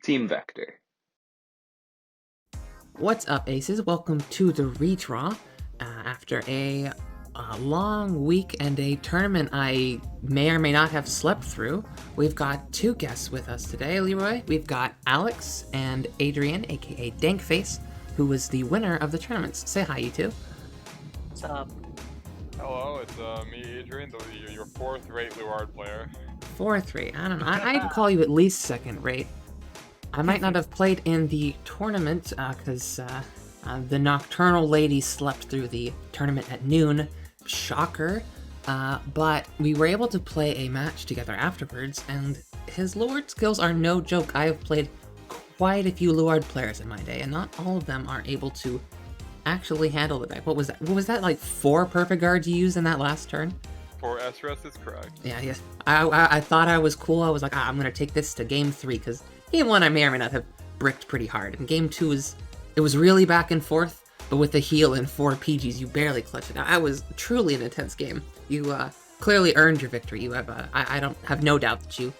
Team Vector. What's up, Aces? Welcome to the redraw. After a long week and a tournament I may or may not have slept through, we've got two guests with us today, Leroy. We've got Alex and Adrian, aka Dankface, who was the winner of the tournaments. Say hi, you two. What's up? Hello, it's me, Adrian, your fourth-rate Luard player. 4-3. I don't know. I'd call you at least second rate. I might not have played in the tournament because the nocturnal lady slept through the tournament at noon. Shocker. But we were able to play a match together afterwards, and his Luard skills are no joke. I have played quite a few Luard players in my day, and not all of them are able to actually handle the deck. What was that? What was that, like 4 perfect guards you used in that last turn? 4 SRS is correct. Yeah, yes. I thought I was cool. I was like, I'm gonna take this to game 3, because game 1 I may or may not have bricked pretty hard. And game 2 it was really back and forth, but with the heal and 4 PGs, you barely clutched it. I was truly an intense game. You clearly earned your victory. You have I don't have no doubt that you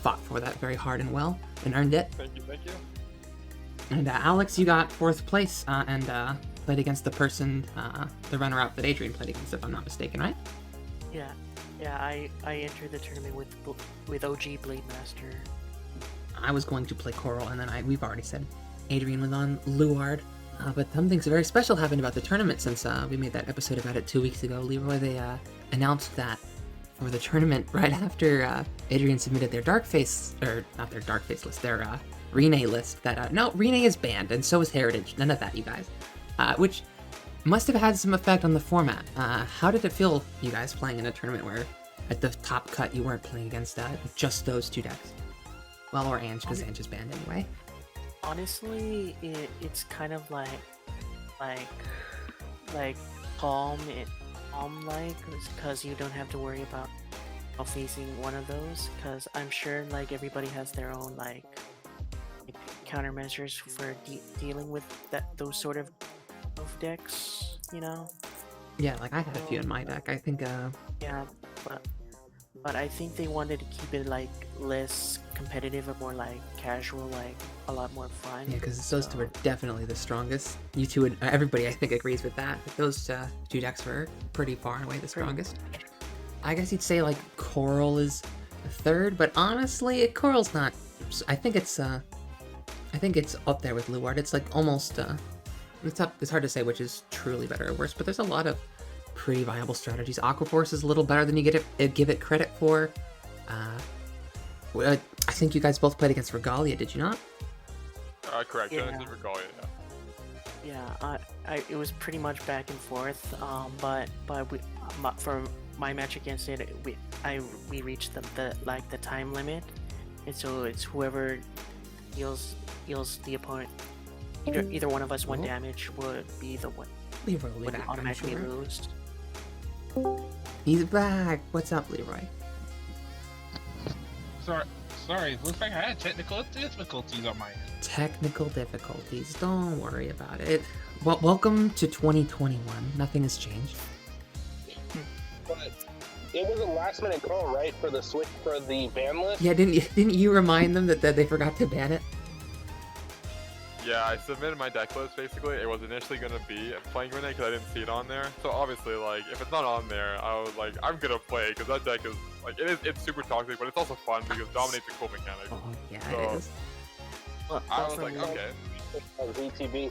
fought for that very hard and well and earned it. Thank you. And Alex, you got 4th place and played against the person, the runner-up that Adrian played against, if I'm not mistaken, right? Yeah, I entered the tournament with OG Blade Master. I was going to play Coral, and then we've already said Adrian was on Luard. But something very special happened about the tournament since we made that episode about it 2 weeks ago. Leroy, they announced that for the tournament right after Adrian submitted their Darkface, or not their Darkface list, their Rene list, that no, Rene is banned, and so is Heritage. None of that, you guys. Which must have had some effect on the format. How did it feel, you guys, playing in a tournament where at the top cut you weren't playing against just those 2 decks? Well, or Ange, because Ange is banned anyway. Honestly, it's kind of like calm, because you don't have to worry about facing one of those. Because I'm sure like everybody has their own like countermeasures for dealing with those sort of decks, you know. Yeah, like I had a few in my deck. I think Yeah, but I think they wanted to keep it like less competitive and more like casual, like a lot more fun. yeah, because those two are definitely the strongest. You two would, everybody I think agrees with that. Those 2 decks were pretty far and away the strongest. I guess you'd say like Coral is 3rd, but honestly, Coral's not. I think it's up there with Luard. It's like almost it's hard to say which is truly better or worse, but there's a lot of pretty viable strategies. Aquaforce is a little better than you give it credit for. I think you guys both played against Regalia, did you not? Correct. Yeah. Genesis Regalia, Yeah, it was pretty much back and forth. But for my match against it, we reached the time limit, and so it's whoever heals the opponent. Either one of us 1 damage would be the one Leroy will be would back, automatically I'm sure. lose. He's back. What's up, Leroy? Sorry, it looks like I had technical difficulties on my end. Technical difficulties. Don't worry about it. Well, welcome to 2021. Nothing has changed. But it was a last-minute call, right, for the switch for the ban list? Yeah, didn't you remind them that they forgot to ban it? Yeah, I submitted my deck list basically. It was initially gonna be playing Rene because I didn't see it on there. So obviously, like, if it's not on there, I was like, I'm gonna play because that deck is like it's super toxic, but it's also fun because it dominates the cool mechanic. Oh yeah, So- it is. I was like, okay. VTB.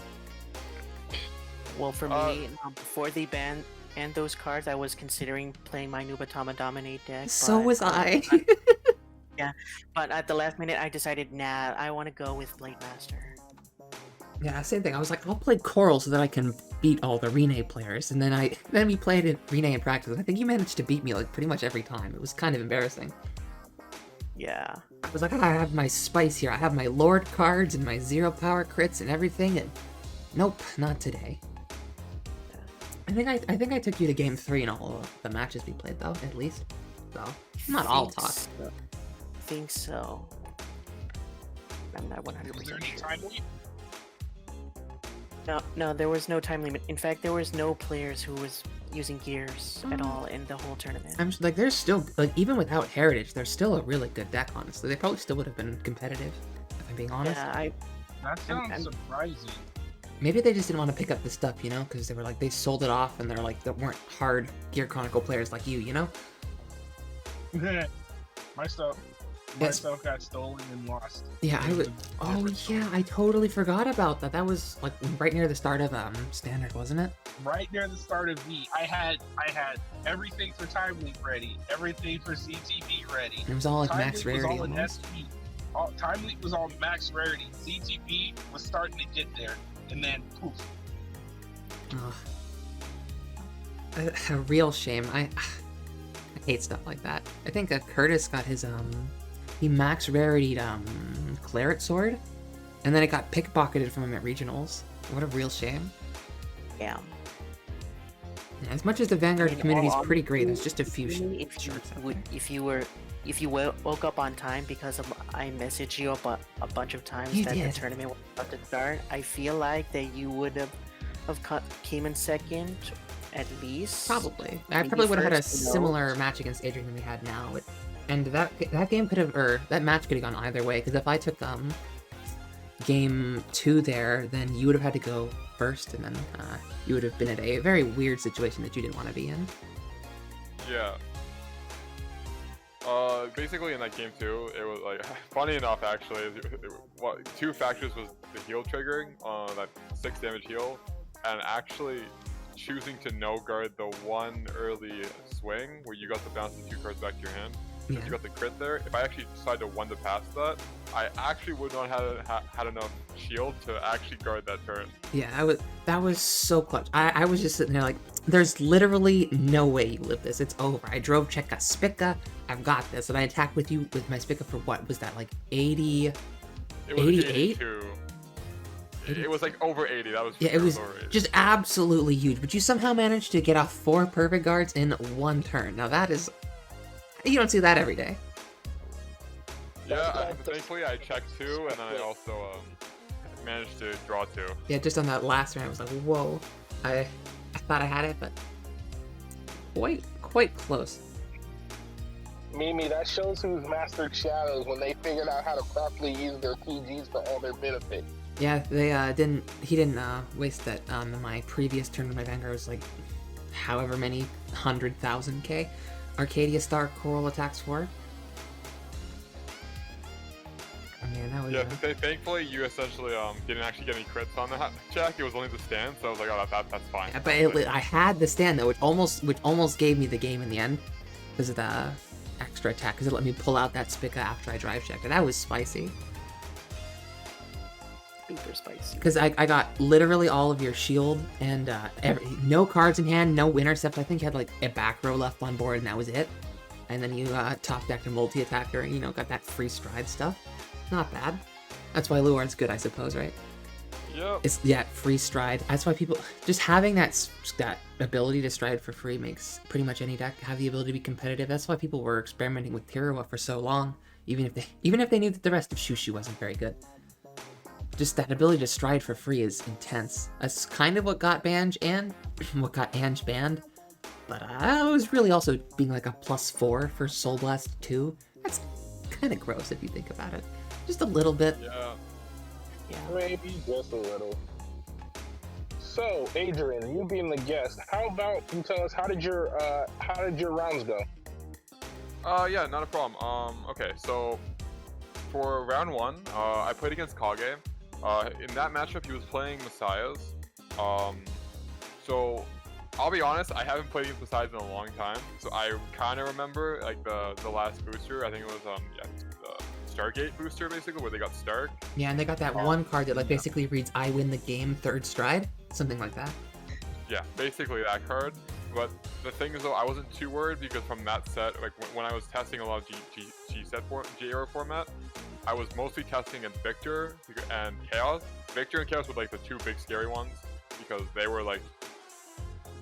Well, for me, before they banned those cards, I was considering playing my Nubatama Dominate deck. So but, was I. But at the last minute, I decided, nah, I want to go with Blade Master. Yeah, same thing. I was like, I'll play Coral so that I can beat all the Rene players, and then we played Rene in practice. I think you managed to beat me like pretty much every time. It was kind of embarrassing. Yeah. I was like, I have my spice here. I have my Lord cards and my 0 power crits and everything, and nope, not today. I think I took you to game 3 in all of the matches we played, though, at least. So not all talk. I think so. I'm not 100% Was there any sure. time limit? No, there was no time limit. In fact, there was no players who was using gears at all in the whole tournament. I'm just, like, there's still, like, even without Heritage, there's still a really good deck, honestly. They probably still would have been competitive, if I'm being honest. Yeah, That sounds I'm- surprising. Maybe they just didn't want to pick up the stuff, you know? Because they were like, they sold it off, and they're like, they weren't hard Gear Chronicle players like you know? My stuff got stolen and lost. Yeah, I would. Oh, yeah, I totally forgot about that. That was, like, right near the start of Standard, wasn't it? Right near the start of V, I had everything for Time Leap ready, everything for CTV ready. It was all, like, Time max Leap was rarity all in almost. SP. Time Leap was all max rarity. CTV was starting to get there, and then poof. Ugh. A real shame. I hate stuff like that. I think Curtis got his he max rarity'd Claret Sword, and then it got pickpocketed from him at regionals. What a real shame. yeah. As much as the Vanguard I mean, community is all pretty great, there's honesty, just a few really, if you sharks out would, there. if you woke up on time because I messaged you a bunch of times You that did. the tournament was about to start, I feel like that you would have came in second at least. Probably. I Maybe probably would have had a first, who knows? similar match against Adrian than we had now. And that game could have, or that match could have gone either way. Because if I took game 2 there, then you would have had to go first, and then you would have been at a very weird situation that you didn't want to be in. Yeah. Basically in that game too, it was like, funny enough actually, two factors was the heal triggering, that 6 damage heal, and actually choosing to no guard the one early swing where you got to bounce the 2 cards back to your hand. Yeah. You got the crit there. If I actually decided to 1 to pass that, I actually would not have had enough shield to actually guard that turn. Yeah, that was so clutch. I was just sitting there like, there's literally no way you live this. It's over. I drove check got Spica. I've got this. And I attacked with you with my Spica for what was that, like 80? It was 88? 82. It was like over 80. That was Yeah, it was over 80. just absolutely huge. But you somehow managed to get off 4 perfect guards in 1 turn. Now that is, you don't see that every day. Yeah, thankfully I checked 2, and then I also managed to draw 2. Yeah, just on that last round, I was like, whoa. I thought I had it, but quite close. Mimi, that shows who's mastered shadows when they figured out how to properly use their TGs for all their benefit. Yeah, they he didn't waste that in my previous turn when my Vanguard was like however many 100,000 K Arcadia Star Coral attacks for. I mean, that was Yeah, thankfully you essentially didn't actually get any crits on that check. It was only the stand, so I was like, oh, that's fine. yeah, but I had the stand though, which almost gave me the game in the end because of the extra attack, because it let me pull out that Spica after I drive checked, and that was spicy. Super spicy. Because I got literally all of your shield and no cards in hand, no intercept. I think you had like a back row left on board, and that was it. And then you top decked a multi-attacker and, got that free stride stuff. Not bad. That's why Luard's good, I suppose, right? Yep. Free stride. That's why people just having that ability to stride for free makes pretty much any deck have the ability to be competitive. That's why people were experimenting with Tirawa for so long, even if they knew that the rest of Shushu wasn't very good. Just that ability to stride for free is intense. That's kind of what got Ange banned. But I was really also being like a +4 for Soul Blast 2. That's kind of gross if you think about it. Just a little bit. Yeah. Yeah. Maybe just a little. So, Adrian, you being the guest, how about you tell us how did your rounds go? Yeah, not a problem. Okay, so for round 1, I played against Kage. In that matchup, he was playing Messiahs. So I'll be honest, I haven't played against Messiahs in a long time, so I kind of remember like the last booster. I think it was the Stargate booster, basically, where they got Stark. Yeah, and they got that one card that like basically reads "I win the game, 3rd stride," something like that. Yeah, basically that card. But the thing is, though, I wasn't too worried because from that set, like when I was testing a lot of G-era format, I was mostly testing in Victor and Chaos. Victor and Chaos were like the 2 big scary ones because they were like,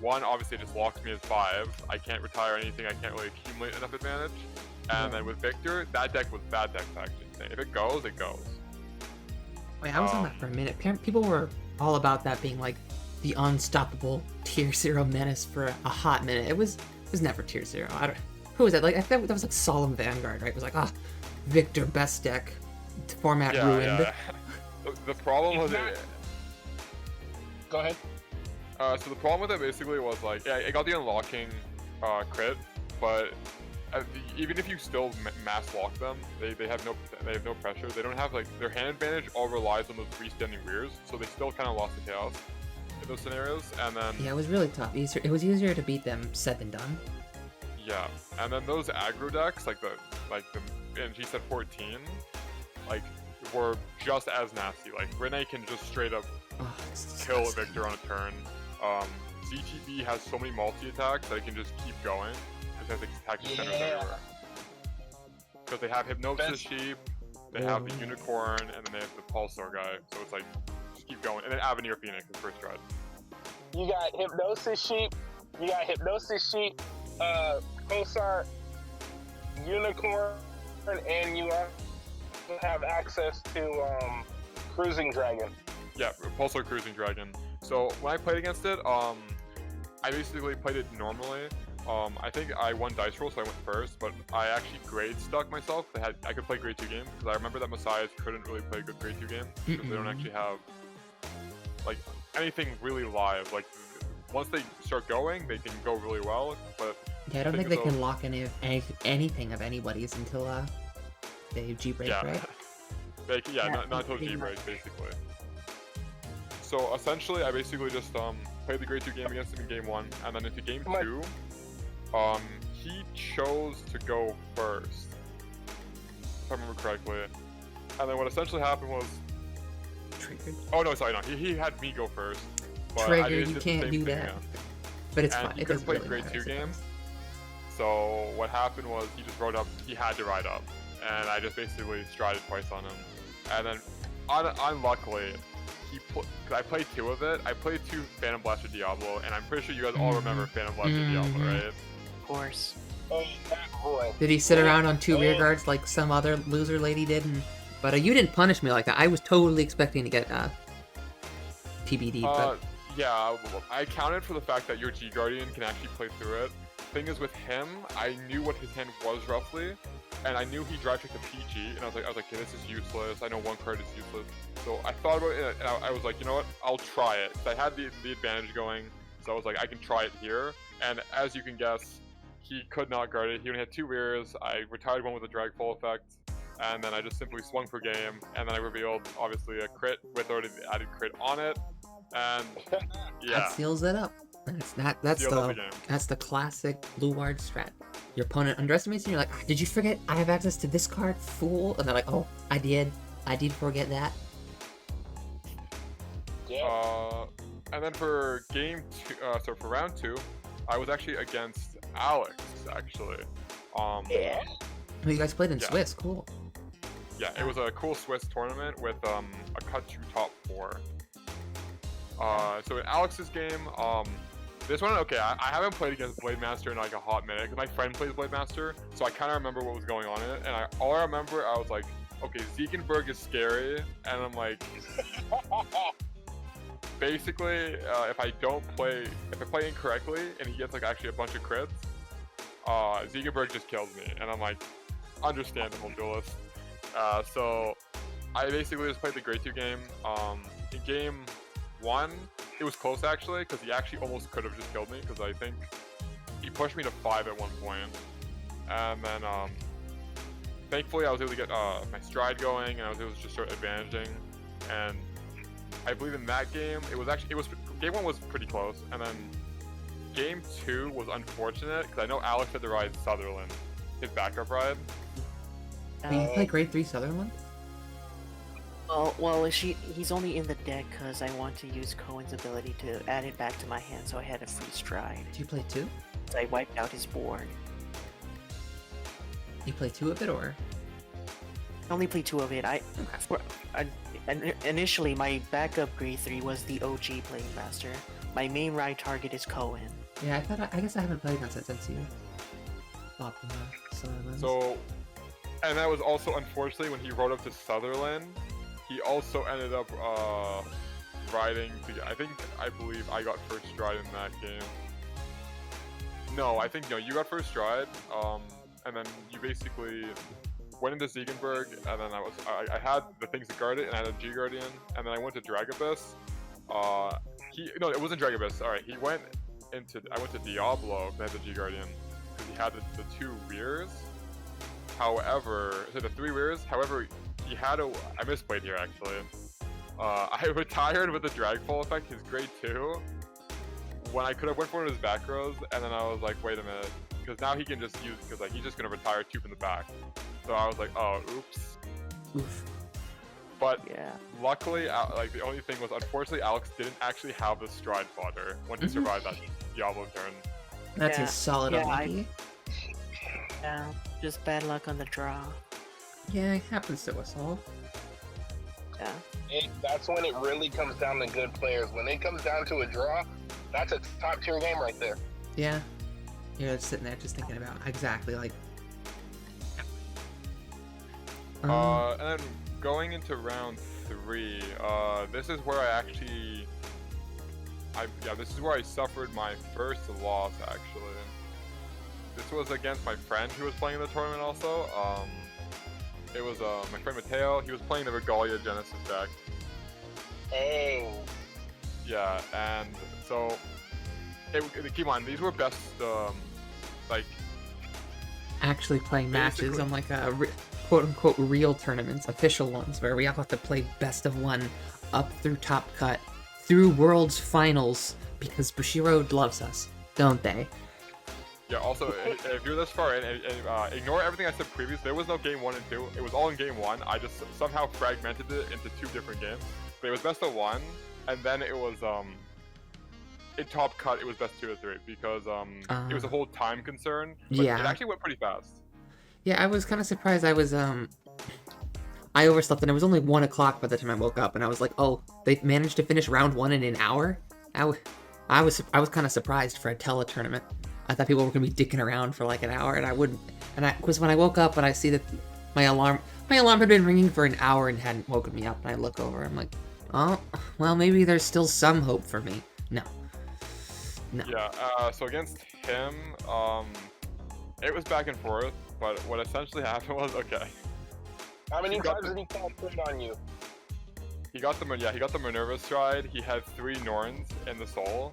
one, obviously it just locks me as 5. I can't retire anything. I can't really accumulate enough advantage. And then with Victor, that deck was bad deck actually. If it goes, it goes. Wait, I was on that for a minute. People were all about that being like the unstoppable tier 0 menace for a hot minute. It was never tier 0. I don't. Who was that? Like I thought that was like Solemn Vanguard, right? It was like Victor best deck, format ruined. Yeah. The problem with it. Go ahead. So the problem with it basically was like, yeah, it got the unlocking crit, but even if you still mass lock them, they have no pressure. They don't have like their hand advantage. All relies on those freestanding rears, so they still kind of lost the chaos in those scenarios. And then Yeah, it was really tough. It was easier to beat them said than done. yeah, and then those aggro decks like the and she said 14, like were just as nasty. Like Renee can just straight up kill a Victor on a turn. CTB has so many multi-attacks that it can just keep going. It has attack centers everywhere. Because they have Hypnosis Sheep, they have the Unicorn, and then they have the Pulsar guy. So it's like, just keep going. And then Avenir Phoenix is first stride. You got Hypnosis Sheep, Pulsar, Unicorn, and you also have access to Cruising Dragon. Yeah, Pulsar Cruising Dragon. So when I played against it, I basically played it normally. I think I won dice roll, so I went first, but I actually grade stuck myself. I could play grade 2 games, because I remember that Messiahs couldn't really play a good grade 2 game, because they don't actually have like anything really live. Like once they start going, they can go really well, but yeah, I don't think they can lock anything of anybody's until they G-break, right? Not until G-break, basically. So essentially, I basically just played the grade 2 game against him in game 1, and then into game 2, he chose to go first, if I remember correctly. And then what essentially happened was... Triggered? Oh no, sorry, no. He had me go first. But Triggered, you can't do that. But it's and fine. He it couldn't doesn't play really grade matter, 2 games. So what happened was he just rode up. He had to ride up, and I just basically strided twice on him. And then, unluckily, because I played 2 of it. I played 2 Phantom Blaster Diablo, and I'm pretty sure you guys all remember Phantom Blaster Diablo, right? Of course. Oh, that boy. Did he sit around on 2 rear guards like some other loser lady did? But you didn't punish me like that. I was totally expecting to get TBD. But yeah, I accounted for the fact that your G Guardian can actually play through it. Thing is, with him, I knew what his hand was roughly, and I knew he drive checked the PG, and I was like, okay, this is useless. I know one card is useless. So I thought about it, and I was like, you know what? I'll try it. So I had the advantage going, so I was like, I can try it here. And as you can guess, he could not guard it. He only had 2 rears. I retired one with a dragfall effect, and then I just simply swung for game, and then I revealed, obviously, a crit with already added crit on it, and yeah. that seals it up. That's the classic Luard strat. Your opponent underestimates you, and you're like, did you forget I have access to this card, fool? And they're like, oh, I did forget that. Yeah. And then for game 2, so for round 2, I was actually against Alex, actually. Yeah. Oh, you guys played in Swiss, cool. Yeah, it was a cool Swiss tournament with a cut to top 4. So in Alex's game, this one, okay, I haven't played against Blade Master in like a hot minute, because my friend plays Blade Master, so I kind of remember what was going on in it, and all I remember, I was like, okay, Zekenberg is scary, and I'm like, basically, if I play incorrectly, and he gets like actually a bunch of crits, Zekenberg just kills me, and I'm like, understandable duelist. So I basically just played the grade 2 game. In game 1, it was close actually, because he actually almost could have just killed me, because I think he pushed me to 5 at one point, and then thankfully I was able to get my stride going, and I was able to just start advantaging. And I believe in that game, game 1 was pretty close, and then game 2 was unfortunate, because I know Alex had to ride Sutherland, his backup ride. Did you play grade 3 Sutherland? Well, he's only in the deck because I want to use Cohen's ability to add it back to my hand, so I had a free stride. Did you play 2? So I wiped out his board. You play 2 of it, or? I only played 2 of it. Initially, my backup grade 3 was the OG Blade Master. My main ride target is Cohen. Yeah, I guess I haven't played against it since you popped in the Sutherland. So, and that was also unfortunately when he rode up to Sutherland, he also ended up riding. I believe I got first stride in that game. No, you got first stride. And then you basically went into Ziegenberg, and then I had the things to guard it, and I had a G Guardian, and then I went to Dragobus. No, it wasn't Dragobus. All right, I went to Diablo. I had the G Guardian because he had the two rears. However, so the three rears. However, he had I misplayed here actually. I retired with the Dragfall effect, his grade 2, when I could have went for one of his back rows, and then I was like, wait a minute, because now he can just use, because like he's just gonna retire 2 from the back. So I was like, oh, oops. Oof. But Yeah. luckily, like the only thing was, unfortunately, Alex didn't actually have the stride fodder when he survived that Diablo turn. That's Yeah. a solid Yeah, unlucky. Yeah, just bad luck on the draw. Yeah, it happens to us all. Yeah. That's when it really comes down to good players. When it comes down to a draw, that's a top tier game right there. Yeah. You're just sitting there just thinking about exactly like. And then going into round 3, this is where this is where I suffered my first loss actually. This was against my friend who was playing the tournament also. It was my friend Mateo. He was playing the Regalia Genesis deck. Oh. Yeah, and so keep on. These were best, Actually playing matches Basically. on like a quote-unquote real tournaments, official ones, where we all have to play best of 1 up through top cut, through Worlds Finals, because Bushiroad loves us, don't they? Yeah. Also, if you're this far in, ignore everything I said previously. There was no game 1 and 2. It was all in game 1. I just somehow fragmented it into 2 different games. But it was best of 1, and then it was in top cut. It was best 2 or 3 because it was a whole time concern. But Yeah. It actually went pretty fast. Yeah, I was kind of surprised. I overslept and it was only 1 o'clock by the time I woke up, and I was like, oh, they managed to finish round 1 in an hour? I was kind of surprised for a tele tournament. I thought people were gonna be dicking around for like an hour, and I wouldn't. And because when I woke up and I see that my alarm had been ringing for an hour and hadn't woken me up, and I look over, I'm like, oh, well, maybe there's still some hope for me. No. Yeah. So against him, it was back and forth. But what essentially happened was, okay. How many He got times did he call trade on you? He got the Minerva stride. He had 3 Norns in the soul.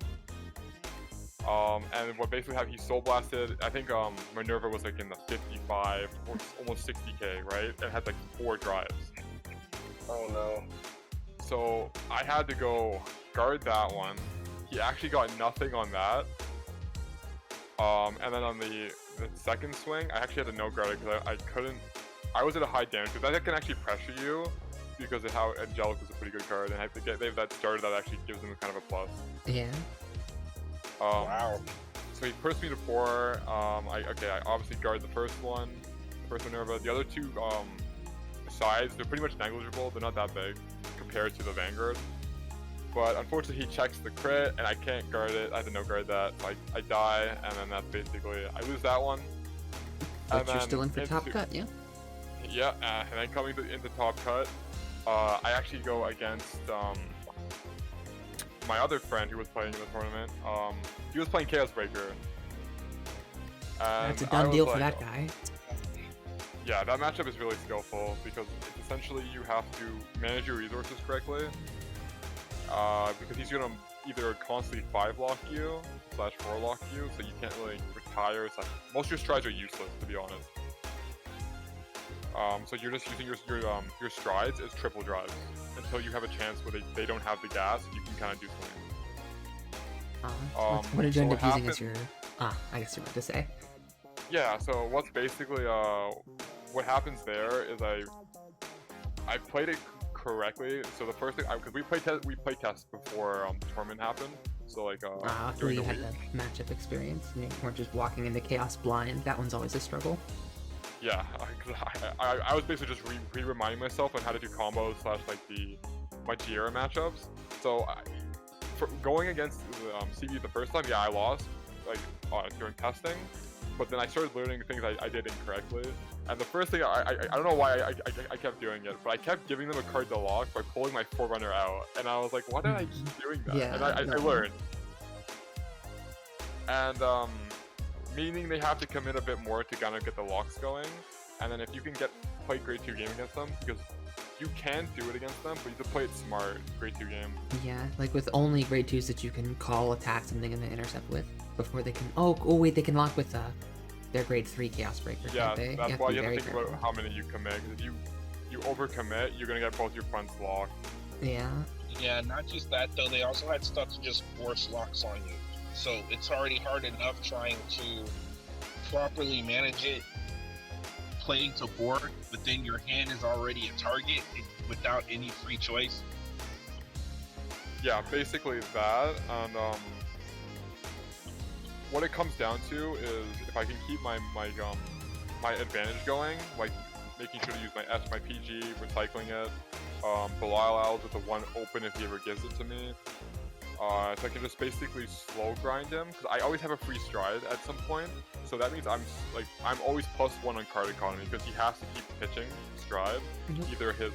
And what basically happened, he soul blasted. I think Minerva was like in the 55 or almost 60k, right? And had like 4 drives. Oh no. So I had to go guard that one. He actually got nothing on that. And then on the second swing, I actually had to no guard it because I was at a high damage because that can actually pressure you because of how Angelic was a pretty good card, and I have to they have that started that actually gives them kind of a plus. Yeah. Wow. So he pushed me to 4. I obviously guard the first Minerva. The other 2 sides, they're pretty much negligible. They're not that big compared to the Vanguard. But unfortunately, he checks the crit, and I can't guard it. I have to no guard that. So I die, and then that's basically I lose that one. But you're still in for top cut, yeah? Yeah, and then coming into top cut, I actually go against my other friend who was playing in the tournament. He was playing Chaos Breaker. That's a done deal for that guy. Yeah, that matchup is really skillful because it's essentially you have to manage your resources correctly. Because he's gonna either constantly 5-lock you / 4-lock you, so you can't really retire. Most of your strides are useless, to be honest. So you're just using your strides as triple drives until you have a chance where they don't have the gas, and you can kind of do something. What did you end so up using as your... I guess you were about to say. Yeah, so what's basically what happens there is I played it correctly. So the first thing, because we play tests before the tournament happened. So like Luckily you had the matchup experience, and you weren't just walking into chaos blind. That one's always a struggle. Yeah, I was basically just reminding myself on how to do combos / like my Giera matchups. So for going against CB the first time, yeah, I lost like during testing. but then I started learning things I did incorrectly. And the first thing, I don't know why I kept doing it, but I kept giving them a card to lock by pulling my Forerunner out. And I was like, why did I keep doing that? Yeah, and I no. learned. And meaning they have to commit a bit more to kind of get the locks going. And then if you can play grade 2 game against them, because you can do it against them, but you have to play it smart, grade 2 game. Yeah, like with only grade 2s that you can call, attack something, and then intercept with before they can. Oh wait, they can lock with their grade 3 Chaos Breaker. Yeah, they? that's why you have to think careful. about how many you commit. Because if you overcommit, you're gonna get both your fronts locked. Yeah. Yeah, not just that though. They also had stuff to just force locks on you. So it's already hard enough trying to properly manage it, playing to board, but then your hand is already a target without any free choice. Yeah, basically that. And what it comes down to is if I can keep my advantage going, like making sure to use my S, my PG, recycling it, Belial Owls with the one open if he ever gives it to me. So I can just basically slow grind him, because I always have a free stride at some point. So that means I'm always +1 on card economy, because he has to keep pitching stride. Either his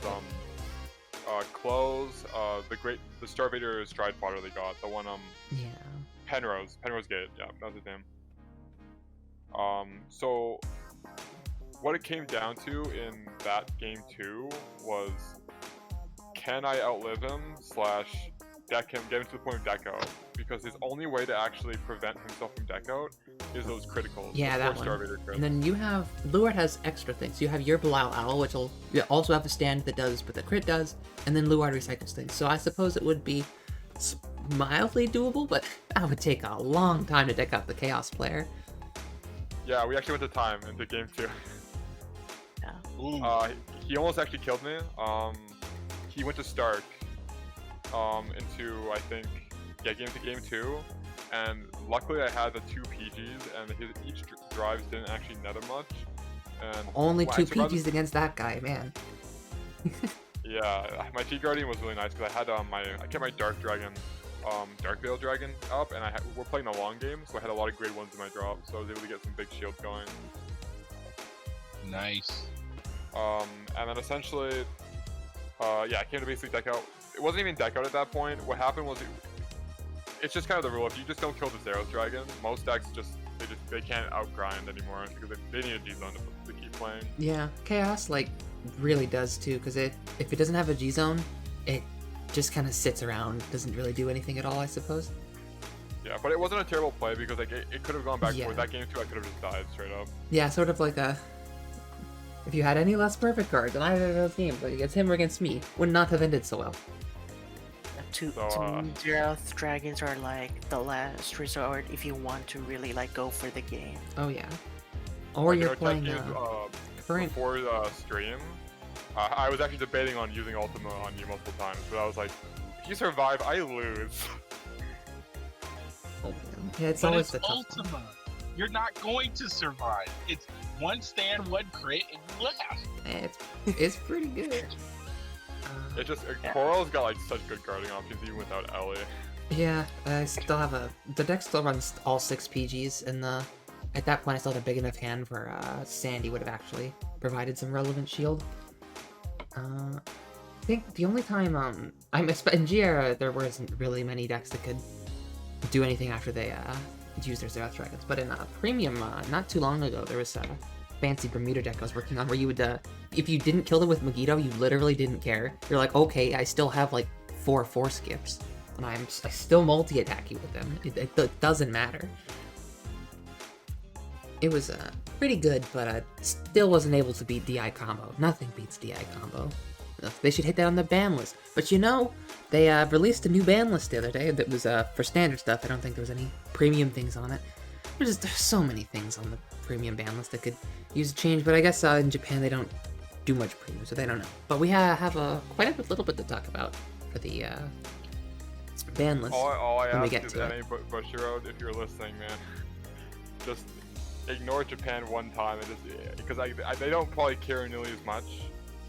close, the Starvader stride fodder they got, the one Yeah. Penrose Gate, yeah, that was his name. So what it came down to in that game 2 was, can I outlive him / deck him, get him to the point of deck out? Because his only way to actually prevent himself from deck out is those criticals. Yeah, that one. Starvader crits. And then you have Luard has extra things. You have your Belial Owl, which will also have a stand that does what the crit does, and then Luard recycles things. So I suppose it would be mildly doable, but that would take a long time to deck out the Chaos player. Yeah, we actually went to time into game 2. Yeah. He almost actually killed me. He went to Stark into, I think, game 2, and luckily I had the 2 PGs, and each drives didn't actually net him much. And Only well, 2 PGs against that guy, man. Yeah, my T Guardian was really nice because I had I kept my Dark Dragon, Dark Veil Dragon up, and we're playing the long game, so I had a lot of grade 1s in my drop, so I was able to get some big shields going. Nice. And then essentially, yeah, I came to basically deck out. It wasn't even deck out at that point. What happened was, it's just kind of the rule. If you just don't kill the Zeros Dragon, most decks they can't outgrind anymore because they need a G-Zone to keep playing. Yeah, Chaos really does too, because if it doesn't have a G-Zone, it just kind of sits around, doesn't really do anything at all, I suppose. Yeah, but it wasn't a terrible play because it could have gone back Yeah. for that game 2. I could have just died straight up. Yeah, sort of like if you had any less perfect cards in either of those games, like against him or against me, would not have ended so well. To me, Zeroth Dragons are like the last resort if you want to really like go for the game. Oh yeah. Or Like, you're our playing tech games, current. before stream. I was actually debating on using Ultima on you multiple times, but I was like, if you survive, I lose. Yeah, it's But always it's the tough one. Ultima. You're not going to survive. It's one stand, one crit, and you laugh. It's pretty good. It's just Coral's got like such good guarding options even without Ellie. Yeah, I still have the deck still runs all 6 PGs, and at that point I still had a big enough hand where Sandy would have actually provided some relevant shield. I think the only time in G era there wasn't really many decks that could do anything after they used their Zeroth Dragons, but in Premium not too long ago there was a fancy Bermuda deck I was working on where you would if you didn't kill them with Megiddo, you literally didn't care. You're like, okay, I still have like 4 skips, and I still multi-attack you with them. It doesn't matter. It was pretty good, but still wasn't able to beat DI combo. Nothing beats DI combo. They should hit that on the ban list. But you know, they released a new ban list the other day that was for standard stuff. I don't think there was any premium things on it. There's so many things on the premium ban list that could use a change, but I guess in Japan they don't do much premium, so they don't know. But we have quite a little bit to talk about for the ban list. All I when we ask get is to it. any Bushiroad, if you're listening, man, just ignore Japan one time, and just because they don't probably care nearly as much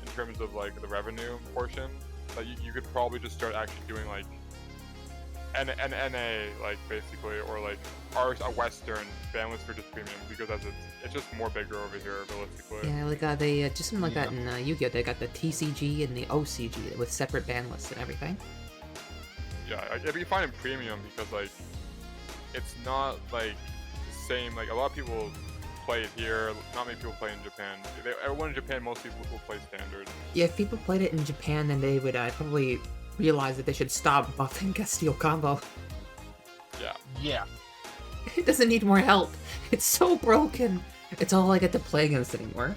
in terms of like the revenue portion. Like you could probably just start actually doing like an NA, like, basically, or like a Western ban list for just premium, because as it's just more bigger over here, realistically. Yeah, like they just like that in Yu-Gi-Oh! They got the TCG and the OCG with separate ban lists and everything. Yeah, it'd be fine in premium because like it's not like the same. Like a lot of people play it here. Not many people play in Japan. Everyone in Japan, most people will play standard. Yeah, if people played it in Japan, then they would probably realize that they should stop buffing Castillo combo. Yeah. Yeah. It doesn't need more help. It's so broken. It's all I get to play against anymore.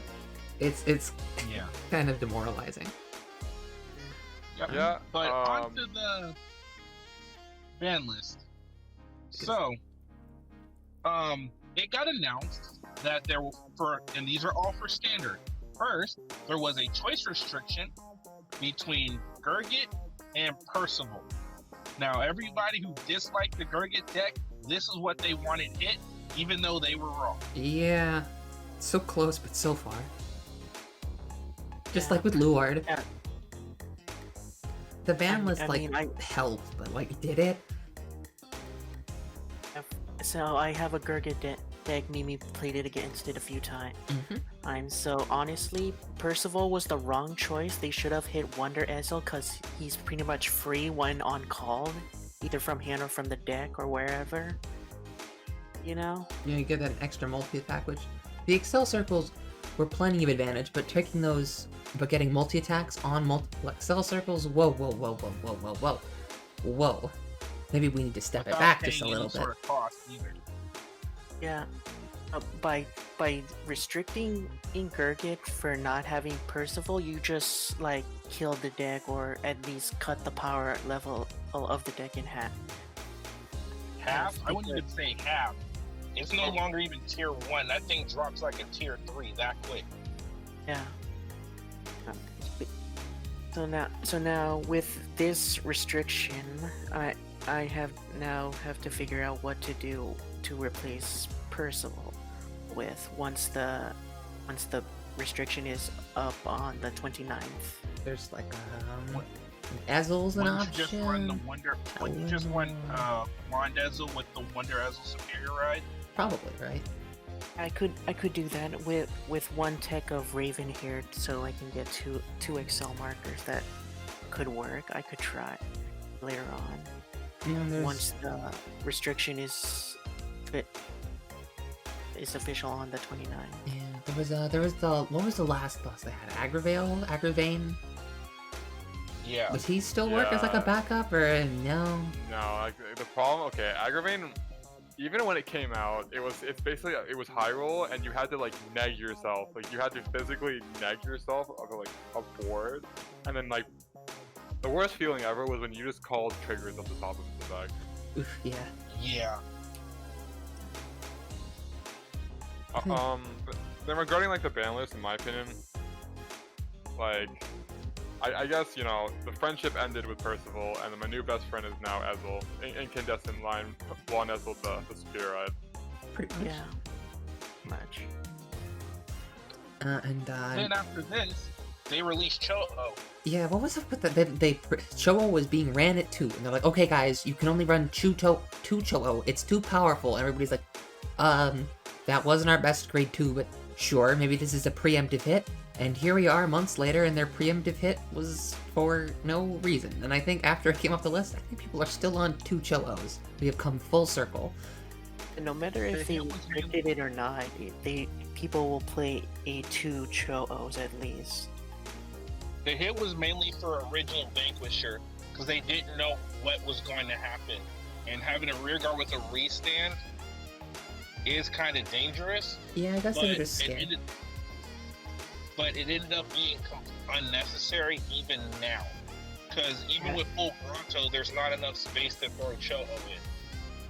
It's Yeah. kind of demoralizing. Yep. Yeah, But onto the ban list. So, it got announced that there were and these are all for standard. First, there was a choice restriction between Gurgit and Percival. Now, everybody who disliked the Gurgit deck, this is what they wanted hit, even though they were wrong. Yeah, so close but so far. Just Yeah. like with Luard. Yeah. The ban list I like mean, helped, but like did it? So I have a Gurgit deck. Mimi played it against it a few times. So honestly, Percival was the wrong choice. They should have hit Wonder Ezel because he's pretty much free when on call, either from hand or from the deck or wherever. You know? You know, you get that extra multi-attack, which the Excel circles were plenty of advantage, but taking those, but getting multi-attacks on Excel circles, whoa. Maybe we need to step it Without back just a paying little any bit. sort of cost either. Yeah. By restricting in Gurgit for not having Percival, you just like kill the deck or at least cut the power level of the deck in half. Half? I wouldn't even say half. It's no longer even tier 1. That thing drops like a tier 3 that quick. Yeah. So now with this restriction, I have to figure out what to do to replace Percival with once the restriction is up on the 29th. There's like Ezel's an Wouldn't you just run the option. Wonder? Wouldn't you just run Wand Ezel with the Wonder Ezel Superior Ride? Probably, right? I could do that with one tech of Raven here, so I can get two Excel markers. That could work. I could try later on. And there's Once the restriction is official on the 29th. yeah, there was the what was the last boss they had? Agravain? Yeah. Was he still work as like a Yeah. backup or no? No, like the problem. Okay, Agravain. Even when it came out, it was high roll, and you had to like neg yourself. Like you had to physically neg yourself over like a board, and then like the worst feeling ever was when you just called triggers off the top of the deck. Oof, yeah. Yeah. But then regarding like the ban list, in my opinion, like I guess you know the friendship ended with Percival, and then my new best friend is now Ezel. Incandescent line, Wand Ezel, the spear ride. Pretty much. Yeah. Much. And Then after this, they released Cho-Oh. yeah, what was up with that? Cho-Oh was being ran at 2, and they're like, okay guys, you can only run 2 Cho-Oh, it's too powerful. And everybody's like, that wasn't our best grade 2, but sure, maybe this is a preemptive hit. And here we are months later, and their preemptive hit was for no reason. And I think after it came off the list, I think people are still on 2 Cho-Ohs. We have come full circle. And no matter if they restricted it or not, people will play a 2 Cho-Ohs at least. The hit was mainly for original Vanquisher because they didn't know what was going to happen, and having a rear guard with a restand is kind of dangerous. Yeah, I guess But they were just scared. But it ended up being unnecessary even now, because even with full Grotto, there's not enough space to throw Cho-Oh in.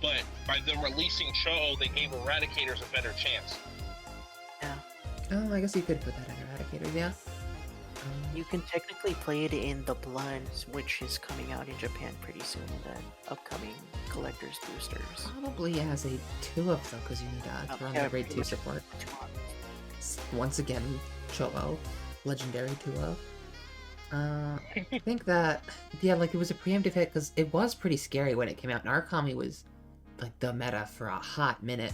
But by them releasing Cho-Oh, they gave Eradicators a better chance. Yeah. Oh, I guess you could put that in Eradicators, yeah. You can technically play it in the Blood, which is coming out in Japan pretty soon in the upcoming Collector's Boosters. Probably has a 2 of them, because you need to run the grade 2 support. Once again, Cho-Oh, legendary 2 of. I think that, yeah, like, it was a preemptive hit because it was pretty scary when it came out. Narukami was, like, the meta for a hot minute.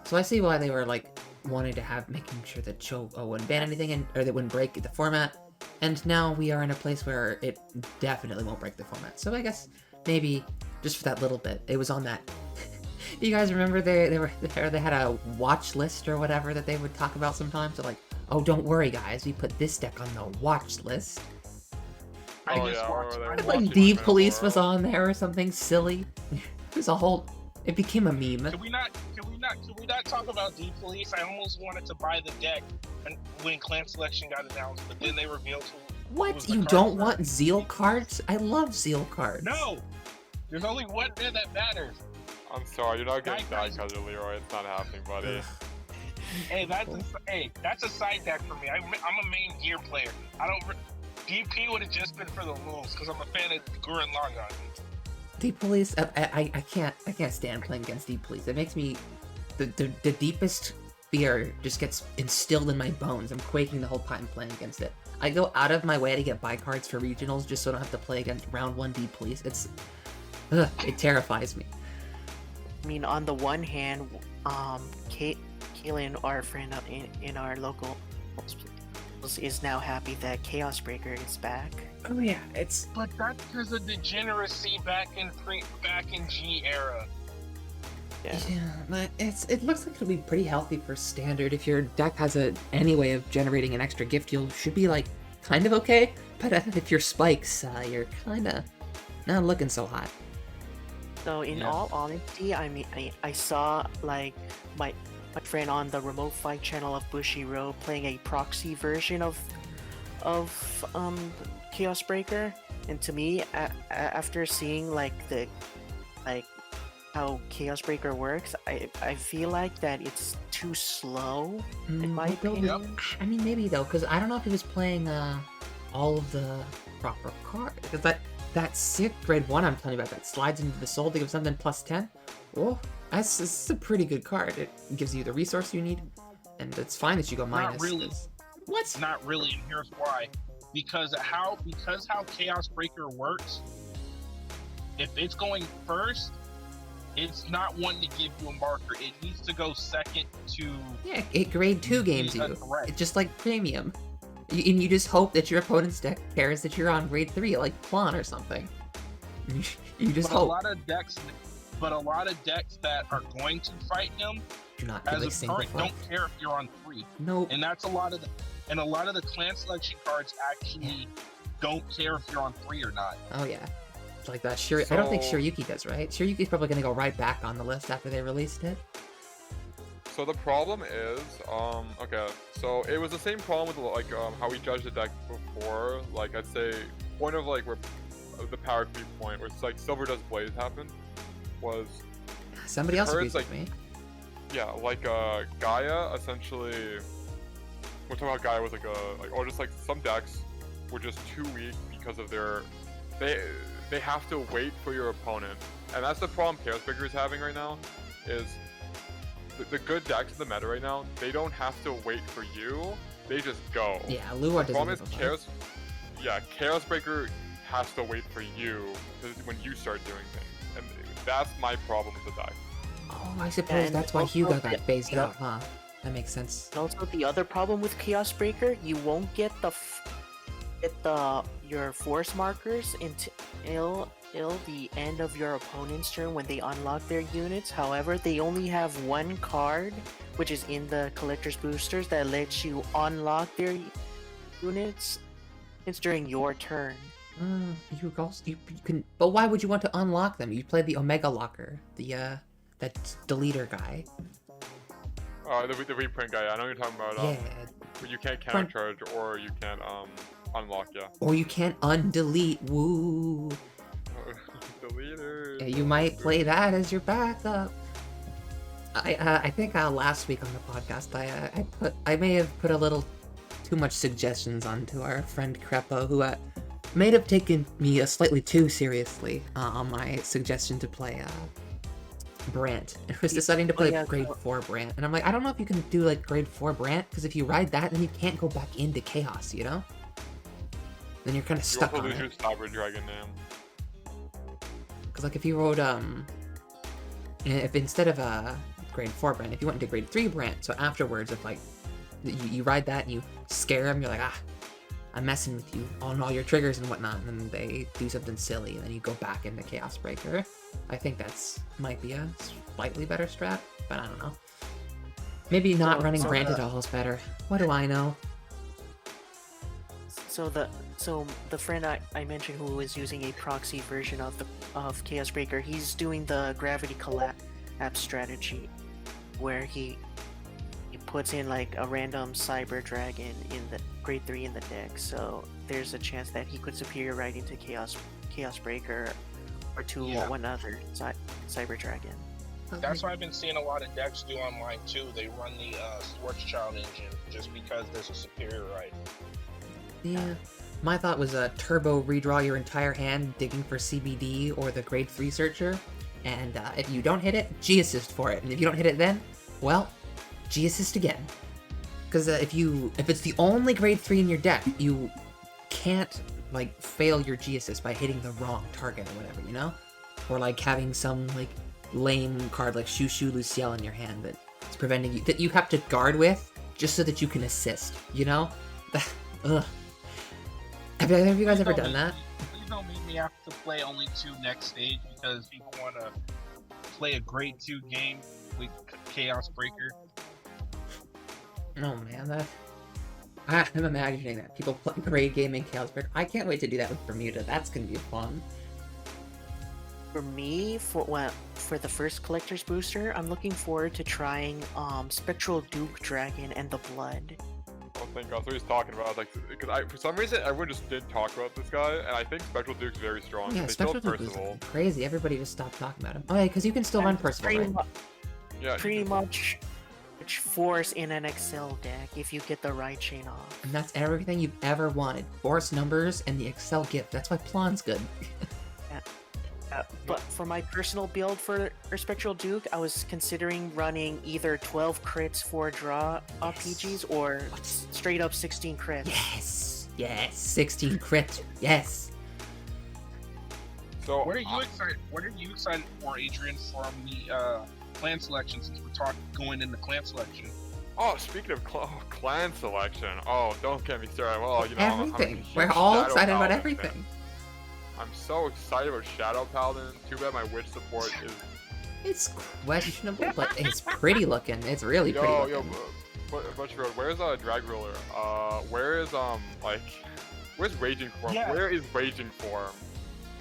So I see why they were, like, wanting to have, making sure that Show wouldn't ban anything, or that wouldn't break the format. And now we are in a place where it definitely won't break the format. So I guess maybe just for that little bit, it was on that. You guys remember they had a watch list or whatever that they would talk about sometimes? So like, oh, don't worry, guys, we put this deck on the watch list. I Oh, just yeah, watched. or I they- Like watched D it. Police was on there or something silly. It was a whole. It became a meme. Can we not talk about D Police? I almost wanted to buy the deck when Clan Selection got announced, but then they revealed who was What? the You card don't for it. want Zeal cards? I love Zeal cards. No, there's only one there that matters. I'm sorry, you're not getting Guys- die cutter, Leroy. It's not happening, buddy. Ugh. That's a side deck for me. I'm a main gear player. I don't. DP would have just been for the rules because I'm a fan of Gurren Lagann. D Police. I can't stand playing against D Police. It makes me the deepest fear just gets instilled in my bones. I'm quaking the whole time playing against it. I go out of my way to get buy cards for regionals just so I don't have to play against round 1 D Police. It terrifies me. I mean, on the one hand, Kaylin, our friend in our local, is now happy that Chaos Breaker is back. Oh yeah, it's But that's because of degeneracy back in G era. Yeah. but it looks like it'll be pretty healthy for standard. If your deck has any way of generating an extra gift, you should be like kind of okay. But if your spikes, you're kind of not looking so hot. So in Yeah. all honesty, I mean, I saw like my friend on the remote fight channel of Bushiroad playing a proxy version of Chaos Breaker, and to me, after seeing like how Chaos Breaker works, I feel like that it's too slow in my Well, opinion. I mean, maybe though, because I don't know if he was playing all of the proper cards. Because that sick grade 1 I'm telling you about that slides into the soul to give something plus 10. Oh, that's a pretty good card. It gives you the resource you need, and it's fine that you go minus. really. 'cause- What? Not really, and here's why. Because how Chaos Breaker works, if it's going first, it's not one to give you a marker. It needs to go second to Yeah, it grade 2 games a you. threat. It's just like premium. And you just hope that your opponent's deck cares that you're on grade 3, like Plan or something. You just But a hope. lot of decks that are going to fight him Do not as give a a single current fuck. don't care if you're on 3. Nope. And that's a lot of the clan selection cards actually don't care if you're on 3 or not. Oh yeah. It's like that. Sure, I don't think So- Shiryuki does, right? Shiryuki's probably gonna go right back on the list after they released it. So the problem is, okay, so it was the same problem with like how we judged the deck before. Like I'd say, point of like where the power creep point, where it's like Silver Does Blaze happened, was Somebody else Cards, agrees with me. yeah, like Gaia essentially. We're talking about Gaia was or just like some decks were just too weak because of they have to wait for your opponent, and that's the problem Chaos Breaker is having right now. Is the good decks in the meta right now, they don't have to wait for you, they just go. Yeah, Luar The doesn't problem give is a fuck. Chaos Breaker has to wait for you when you start doing things, and that's my problem with the deck. Oh, I suppose And that's why also Hyuga the- got phased yeah. out, huh? That makes sense. And also the other problem with Chaos Breaker, you won't get your force markers until the end of your opponent's turn when they unlock their units. However, they only have one card, which is in the collector's boosters, that lets you unlock their units. It's during your turn. You can, but why would you want to unlock them? You play the Omega Locker, that deleter guy. The reprint guy, I know what you're talking about. Yeah. Where you can't counter charge or you can't unlock, yeah. Or you can't undelete. Woo. Deleter. Yeah, you might play that as your backup. I think last week on the podcast I may have put a little too much suggestions onto our friend Crepo, who may have taken me slightly too seriously on my suggestion to play Brant. I was deciding to play yeah, grade 4 Brant, and I'm like, I don't know if you can do like grade 4 Brant, because if you ride that, then you can't go back into Chaos, you know? then you're kind of You stuck also on lose your it. Cyber Dragon name. Because like if you rode if instead of grade 4 brand, if you went into grade 3 brand, so afterwards, if like you ride that and you scare them, you're like, I'm messing with you on all your triggers and whatnot, and then they do something silly, and then you go back into Chaos Breaker. I think might be a slightly better strat, but I don't know. Maybe not running Brand at all is better. What do I know? So the friend I mentioned who is using a proxy version of Chaos Breaker, he's doing the Gravity Collapse strategy, where he puts in like a random Cyber Dragon in the grade 3 in the deck. So there's a chance that he could superior right into Chaos Breaker or to one other Cyber Dragon. That's what I've been seeing a lot of decks do online too. They run the Schwarzschild engine just because there's a superior right. Yeah. My thought was turbo redraw your entire hand digging for CBD or the grade 3 searcher, and if you don't hit it, G-assist for it, and if you don't hit it then, well, G-assist again. Because if it's the only grade 3 in your deck, you can't like fail your G-assist by hitting the wrong target or whatever, you know? Or like having some like lame card like Shushu Luciel in your hand that's preventing you, that you have to guard with just so that you can assist, you know? Ugh. Have either of you guys ever done that? Please don't make me have to play only 2 next stage because people want to play a grade 2 game with Chaos Breaker. Oh man, I'm imagining that. People play grade game in Chaos Breaker. I can't wait to do that with Bermuda. That's gonna be fun. For me, for the first Collector's Booster, I'm looking forward to trying Spectral Duke Dragon and the Blood. Oh, thank God. That's what he's talking about. Like, because for some reason, everyone just didn't talk about this guy, and I think Spectral Duke's very strong. Yeah, They Spectral killed Duke was Percival. crazy. Everybody just stopped talking about him. Oh yeah, because you can still run Percival, right? Yeah, Pretty much force in an Excel deck if you get the right chain off. And that's everything you've ever wanted. Force numbers and the Excel gift. That's why Plan's good. But for my personal build for Spectral Duke, I was considering running either 12 crits 4 draw RPGs or straight up 16 crits. Yes, 16 crit. Yes. So What are you excited for, Adrian, from the clan selection? Since we're going into clan selection. Oh, speaking of clan selection, don't get me started. Well, you know, Everything. We're all excited about everything. Fan. I'm so excited about Shadow Paladin. Too bad my witch support is. It's questionable, but it's pretty looking. It's really pretty looking. Butcher Road, where's Drag Ruler? Where's where's Raging Form? Yeah. Where is Raging Form?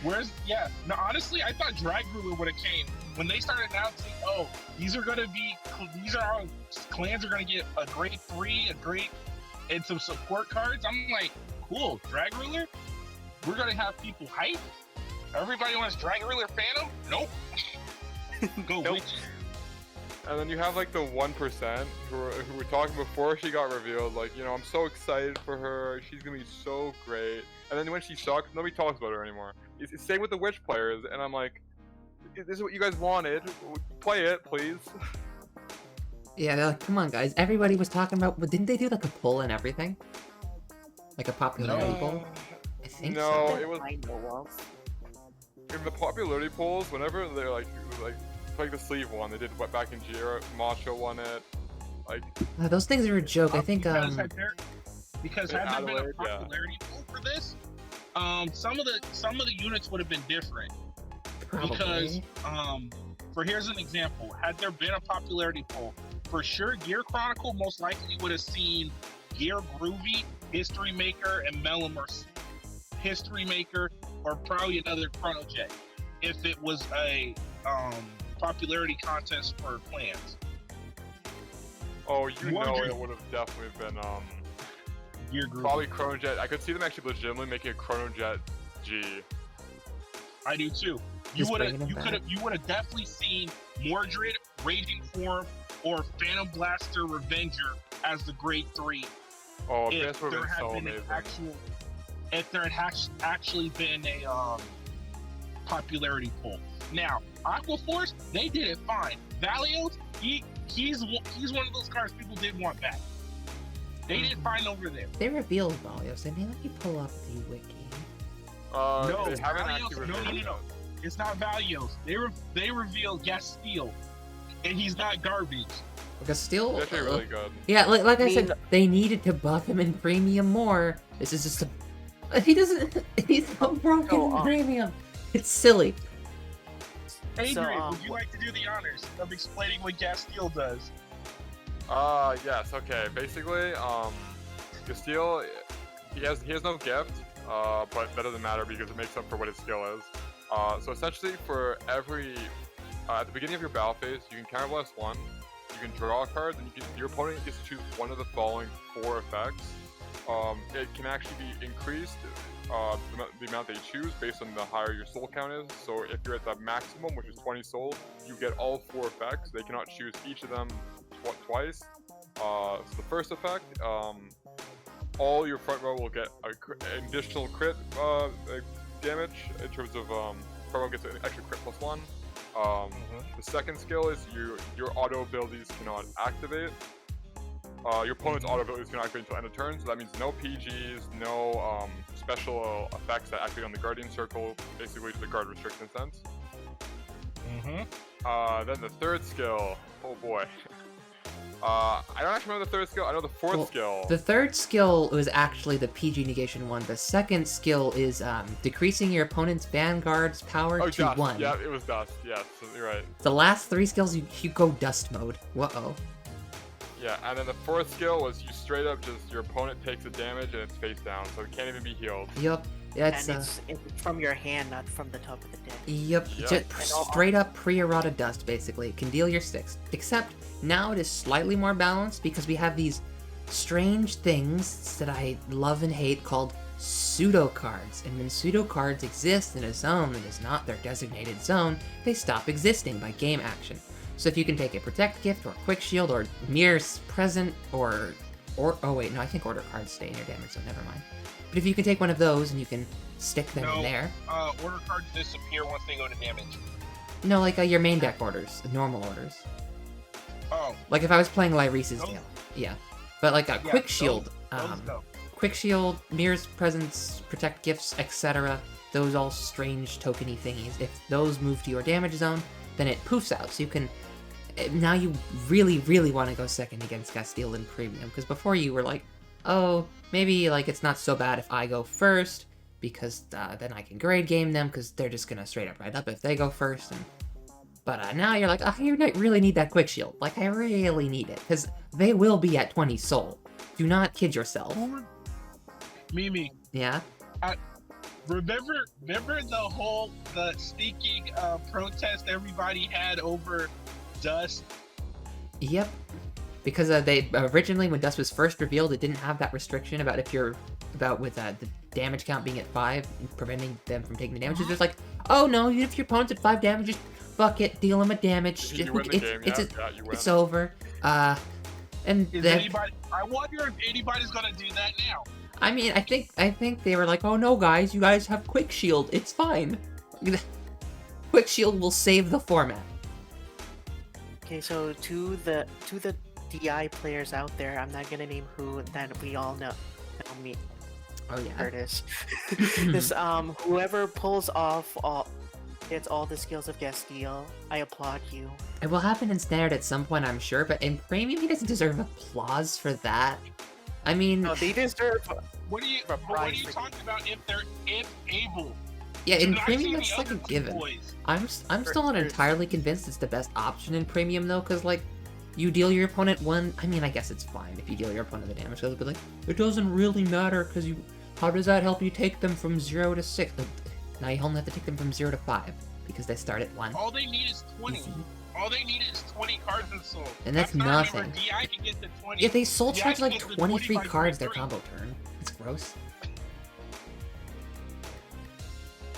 No, honestly, I thought Drag Ruler would have came when they started announcing. Oh, these are our clans are gonna get a grade 3, and some support cards. I'm like, cool, Drag Ruler. We're gonna have people hype. Everybody wants Drag Ruler Phantom. Nope. Go Nope. witches. And then you have like the 1% who were talking before she got revealed, like, you know, I'm so excited for her, she's gonna be so great. And then when she sucks, nobody talks about her anymore. It's the same with the witch players, and I'm like, this is what you guys wanted, play it, please. Yeah, they're like, come on guys, everybody was talking about, but didn't they do like a poll and everything? Like a popularity poll? I think No, so. it was I know of. in the popularity polls, whenever they're like the sleeve one, they did what back in Jira, Macho won it, like Those things are a joke. I think because had there been a Adelaide, yeah. popularity poll for this, some of the units would have been different. probably. Because for here's an example, had there been a popularity poll, for sure Gear Chronicle most likely would have seen Gear Groovy, History Maker, and Melimer History Maker, or probably another Chrono Jet if it was a popularity contest for clans. oh, you know, Wondering- it would have definitely been Gear Groovy. probably Chrono Jet. I could see them actually legitimately making a Chrono Jet G. I do too. You Just would bringing have them back. you would have definitely seen Mordred, Raging Form, or Phantom Blaster Revenger as the grade 3 Oh, if this would there have been had so been amazing. if there had actually been a popularity poll. Now, Aquaforce, they did it fine. Valios, he's one of those cards people did want back. They did fine over there. They revealed Valios. I mean, let me pull up the wiki. No, they haven't Valios, actually no. revealed it. It's not Valios. They revealed Castile, and he's not garbage. Because still, He's actually really good. yeah, like I I mean- said, they needed to buff him in premium more. This is just a. He doesn't. He's so broken No, in premium. It's silly. Adrian, So, would you like to do the honors of explaining what Castile does? Yes, okay. Basically, Castile, he has no gift, but that doesn't matter because it makes up for what his skill is. So essentially, for every at the beginning of your battle phase, you can counter blast 1, you can draw a card, and your opponent gets to choose one of the following 4 effects. It can actually be increased the amount that you choose based on the higher your soul count is. So if you're at the maximum, which is 20 soul, you get all 4 effects. They cannot choose each of them twice. So the first effect, all your front row will get an additional crit damage in terms of front row gets an extra crit +1. The second skill is your auto abilities cannot activate. Your opponent's auto abilities can activate until end of turn, so that means no PGs, no special effects that activate on the Guardian Circle, basically just a guard restriction sense. Then the third skill, oh boy. I don't actually know the third skill, I know the fourth skill. The third skill was actually the PG negation one. The second skill is decreasing your opponent's Vanguard's power to Dust. 1. Yeah, it was Dust, yes, you're right. The last 3 skills, you go Dust mode. Whoa. Yeah, and then the fourth skill was you straight up just, your opponent takes a damage and it's face down, so it can't even be healed. Yup. That's, and it's from your hand, not from the top of the deck. Yep, Yep. just straight up pre-errata dust, basically. It can deal your 6. Except, now it is slightly more balanced because we have these strange things that I love and hate called pseudo cards. And when pseudo cards exist in a zone that is not their designated zone, they stop existing by game action. So if you can take a Protect Gift, or Quick Shield, or Mirror's Present, or oh wait, no, I think Order cards stay in your damage zone, never mind. But if you can take one of those and you can stick them in there. Order cards disappear once they go to damage. No, like your main deck orders, normal orders. Oh, Like if I was playing Lyrise's Those- Tale, yeah. But like a yeah, Quick Shield, those go. Quick Shield, Mirror's Presence, Protect Gifts, etc. Those all strange tokeny thingies. If those move to your damage zone, then it poofs out. So you can. Now you really, really want to go second against Castile in Premium, because before you were like, oh, maybe like it's not so bad if I go first, because then I can grade game them, because they're just gonna straight up ride up if they go first. But now you're like, oh, you really need that Quick Shield. Like, I really need it, because they will be at 20 soul. Do not kid yourself. Mimi, Yeah? remember the sneaking protest everybody had over Dust? Yep. Because they originally, when Dust was first revealed, it didn't have that restriction about with the damage count being at 5 and preventing them from taking the damage. It's just like, oh no, if your opponent's at 5 damage, just fuck it, deal him a damage. You win the game, you win. It's over. And Is then, anybody? I wonder if anybody's gonna do that now. I mean, I think they were like, oh no, guys, you guys have Quick Shield. It's fine. Quick Shield will save the format. Okay, so to the DI players out there, I'm not gonna name who that we all know. Me, Oh yeah. Curtis. This whoever pulls off gets all the skills of Castile, I applaud you. It will happen in Standard at some point, I'm sure, but in Premium, he doesn't deserve applause for that. I mean, No, they deserve. What are you talking about? If they're able. yeah, in Dude, I've Premium, seen it's the like a other two given. boys. I'm still not entirely convinced it's the best option in Premium, though, because, like, you deal your opponent 1... I mean, I guess it's fine if you deal your opponent the damage, because they'll be like, it doesn't really matter, because you... How does that help you take them from 0 to 6? Now you only have to take them from 0 to 5, because they start at 1. All they need is 20. Easy. All they need is 20 cards in soul. And that's not nothing. Remember, DI can get the 20. Yeah, they soul Yeah, charge I like can get the 23 20 by cards their 23. combo turn. It's gross.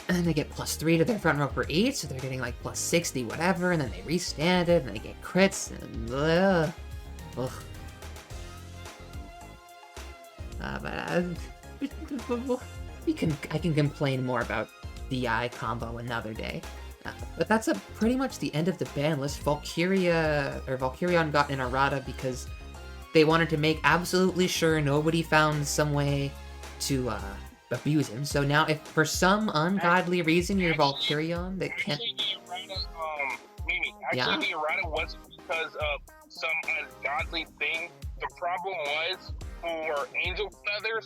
And then they get +3 to their front row for each, so they're getting like +60 whatever, and then they restand it, and they get crits, and ugh. I can complain more about DI combo another day. But that's pretty much the end of the ban list. Valkyrion got an errata because they wanted to make absolutely sure nobody found some way to abuse him. So now, if for some ungodly reason you're Valkyrion that can't... Actually, the errata, Mimi, Yeah? the errata wasn't because of some ungodly thing. The problem was, for Angel Feathers,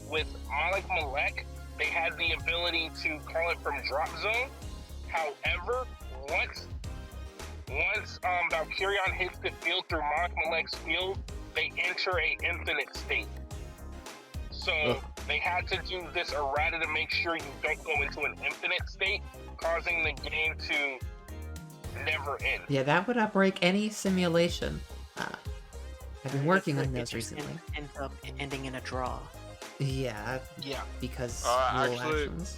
with Malik Malek, they had the ability to call it from drop zone. However, once Valkyrion hits the field through Malik Malek's field, they enter a infinite state. So Ugh. they had to do this errata to make sure you don't go into an infinite state, causing the game to never end. Yeah, that would break any simulation. I've been working on It those just recently. ends up ending in a draw. Yeah, Yeah. because Actually- rule actions.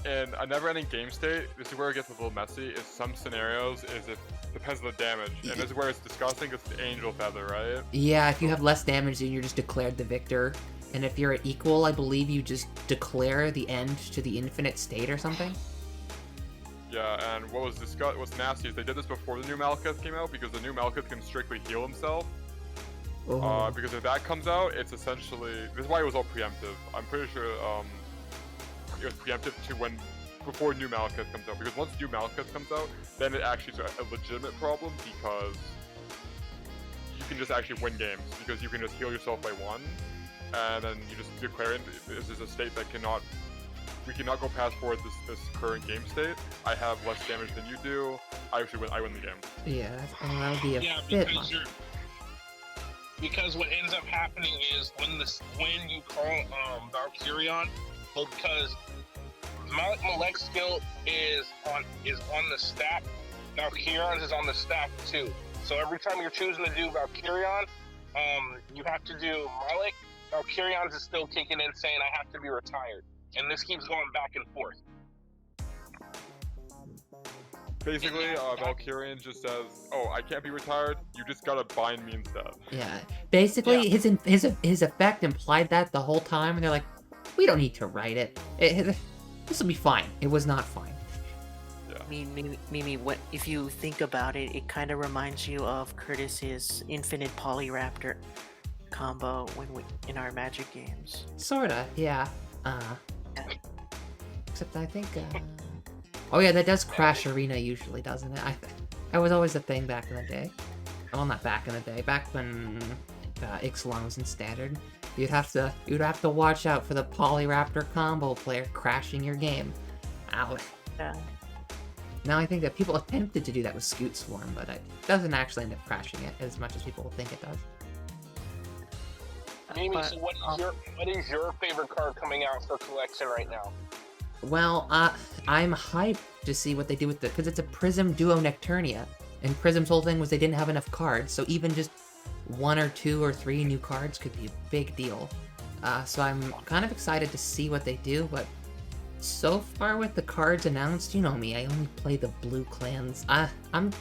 In a never-ending game state, this is where it gets a little messy. Is some scenarios is it depends on the damage, and this is where it's disgusting. It's the Angel Feather, right? Yeah, if you have less damage, then you're just declared the victor. And if you're at equal, I believe you just declare the end to the infinite state or something. Yeah, and what's nasty is they did this before the new Malekith came out, because the new Malekith can strictly heal himself. Oh. Because if that comes out, it's essentially... This is why it was all preemptive. I'm pretty sure it was preemptive to before new Malekith comes out. Because once new Malekith comes out, then it actually is a legitimate problem, because you can just actually win games. Because you can just heal yourself by one, and then you just declare it. This is a state that we cannot go past forward this current game state. I have less damage than you do. I win the game. Yeah, that would be a Yeah, bit because much. because what ends up happening is when you call Valkyrion, well, because Malik Malek's skill is on the stack, Valkyrion's is on the stack too. So every time you're choosing to do Valkyrion, you have to do Malik. Valkyrion's is still kicking in, saying I have to be retired, and this keeps going back and forth. Basically, Valkyrian just says, "Oh, I can't be retired. You just gotta bind me instead." Yeah, basically his effect implied that the whole time, and they're like, we don't need to write it. This will be fine. It was not fine. Mimi, what if you think about it? It kind of reminds you of Curtis's Infinite Polyraptor combo in our Magic games. Sorta, yeah. Except I think. Oh yeah, that does crash arena usually, doesn't it? That was always a thing back in the day. Well, not back in the day. Back when Ixalan was in standard, you'd have to watch out for the Polyraptor combo player crashing your game. Ow. Yeah. Now I think that people attempted to do that with Scoot Swarm, but it doesn't actually end up crashing it as much as people think it does. Mimi, But, so what is your favorite card coming out for collection right now? Well, I'm hyped to see what they do with it, because it's a Prism Duo Necturnia, and Prism's whole thing was they didn't have enough cards, so even just 1 or 2 or 3 new cards could be a big deal. So I'm kind of excited to see what they do, but so far with the cards announced, you know me, I only play the blue clans. I'm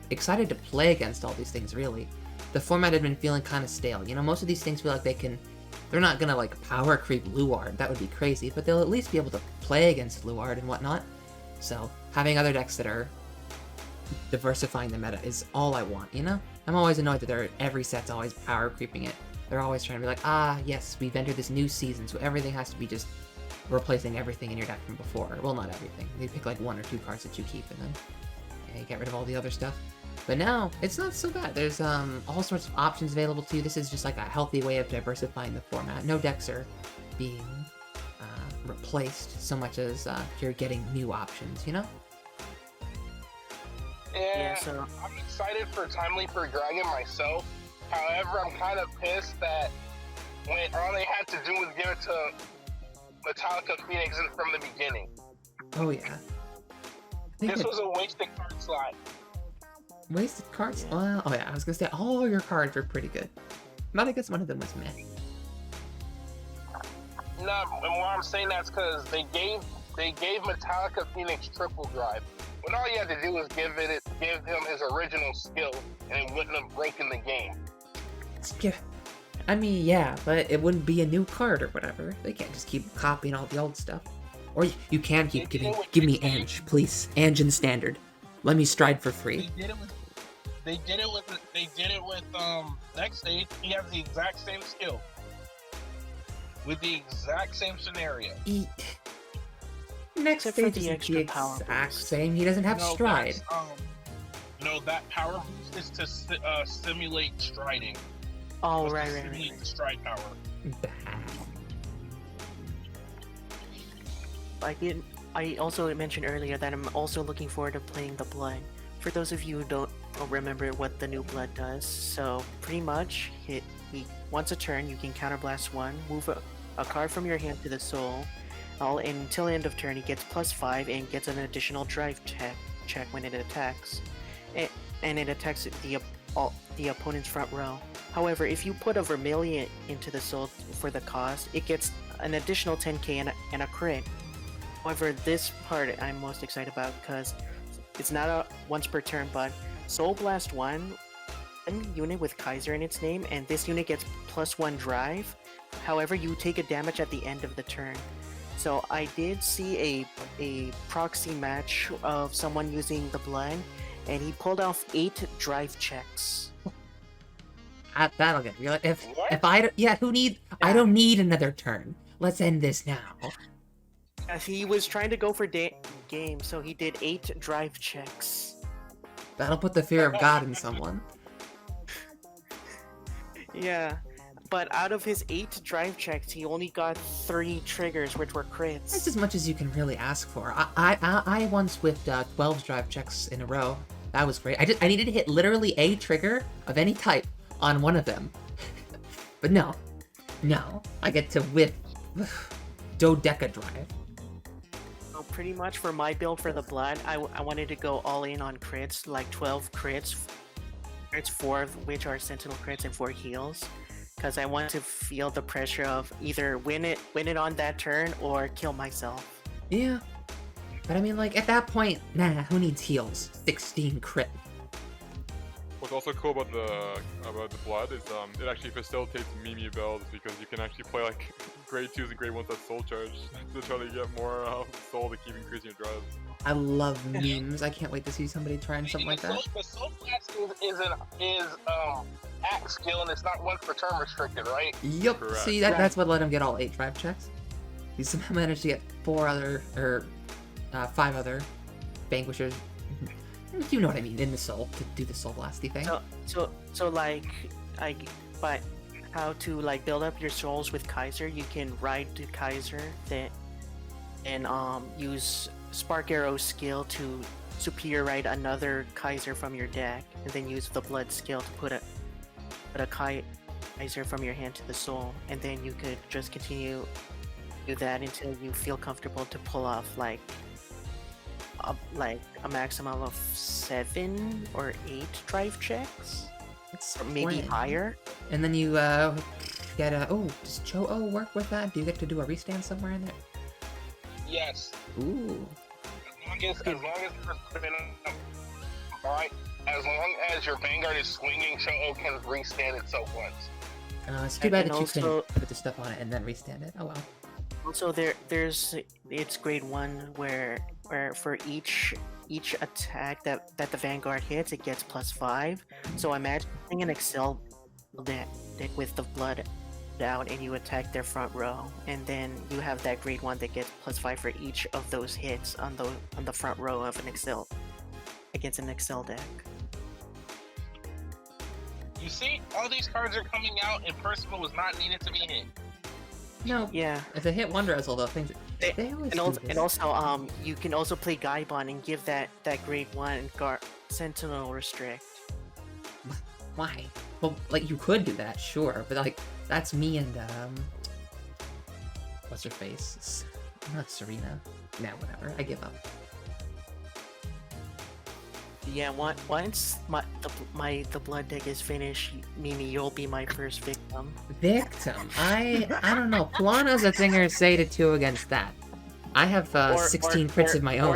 excited to play against all these things, really. The format had been feeling kind of stale. You know, most of these things feel like they're not gonna like power creep Luard, that would be crazy, but they'll at least be able to play against Luard and whatnot. So having other decks that are diversifying the meta is all I want, you know? I'm always annoyed that every set's always power creeping it. They're always trying to be like, yes, we've entered this new season, so everything has to be just replacing everything in your deck from before. Well, not everything. They pick like 1 or 2 cards that you keep, and then you get rid of all the other stuff. But now, it's not so bad. There's all sorts of options available to you. This is just like a healthy way of diversifying the format. No decks are being replaced so much as you're getting new options, you know? Yeah, so I'm excited for Time Leaper Dragon myself. However, I'm kind of pissed that when all they had to do was give it to Metallica Phoenix from the beginning. Oh yeah. This was a wasted card slot. Wasted cards? Well, oh yeah, I was gonna say all your cards are pretty good. Not I guess one of them was meh. No, and why I'm saying that's because they gave Metallica Phoenix triple drive. When all you had to do was give him his original skill, and it wouldn't have broken the game. I mean, yeah, but it wouldn't be a new card or whatever. They can't just keep copying all the old stuff. Or you can keep give me Ange, please. Ange in standard. Let me stride for free. They did it with next stage. He has the exact same skill with the exact same scenario. Next Except for stage the is extra the power exact boost. same. He doesn't have stride. No, that power boost is to simulate striding. Oh, It's to right. simulate the stride power. I also mentioned earlier that I'm also looking forward to playing the Blood. For those of you who don't remember what the new Blood does, so pretty much, once a turn, you can counterblast one, move a card from your hand to the soul, until end of turn, he gets +5 and gets an additional drive check when it attacks. And it attacks the opponent's front row. However, if you put a Vermilion into the soul for the cost, it gets an additional 10k and a crit. However, this part I'm most excited about because it's not a once per turn, but Soul Blast 1 unit with Kaiser in its name, and this unit gets +1 drive. However, you take a damage at the end of the turn. So I did see a proxy match of someone using the Blood, and he pulled off 8 drive checks. That'll get real. If What? I don't need another turn. Let's end this now. He was trying to go for game, so he did 8 drive checks. That'll put the fear of God in someone. Yeah, but out of his 8 drive checks, he only got 3 triggers, which were crits. That's as much as you can really ask for. I once whipped 12 drive checks in a row. That was great. I needed to hit literally a trigger of any type on one of them. But no, I get to whip dodeca drive. So pretty much for my build for the Blood, I wanted to go all in on crits, like 12 crits. 4 of which are Sentinel crits and 4 heals. Because I want to feel the pressure of either win it on that turn or kill myself. Yeah. But I mean, like, at that point, who needs heals? 16 crit. What's also cool about the Blood is it actually facilitates meme builds because you can actually play like grade 2s and grade 1s at soul charge to try to get more soul to keep increasing your drives. I love memes. I can't wait to see somebody trying something like that. The Soul Blast is axe skill and it's not once per turn restricted, right? Yup. Correct. See, that's what let him get all 8 drive checks. He somehow managed to get 5 other vanquishers. You know what I mean, in the soul, to do the soul blasty thing. So like, but how to like build up your souls with Kaiser? You can ride to Kaiser, and use Spark Arrow skill to superior ride another Kaiser from your deck, and then use the Blood skill to put a Kaiser from your hand to the soul, and then you could just continue do that until you feel comfortable to pull off like a maximum of 7 or 8 drive checks, or maybe higher. And then you get a does Cho-Oh work with that? Do you get to do a restand somewhere in there? Yes. Ooh. As long as your Vanguard is swinging, Show can restand itself once. It's too bad And that you can also- put the stuff on it and then restand it. Oh well. Also, it's grade 1 where for each attack that the Vanguard hits, it gets +5. So imagine an Excel deck with the Blood out and you attack their front row, and then you have that grade 1 that gets +5 for each of those hits on the front row of an Excel against an Excel deck. You see, all these cards are coming out and Percival was not needed to be hit. No. Yeah. It's a hit wonder as although things they always do this. And also you can also play Gaibon and give that grade 1 Sentinel restrict. Why? Well, like, you could do that, sure, but like, that's me and what's her face? Not Serena. Nah, whatever. I give up. Yeah, once the Blood deck is finished, Mimi, you'll be my first victim. Victim. I don't know. Plano's a thing or say to 2 against that. I have 16 crits of my own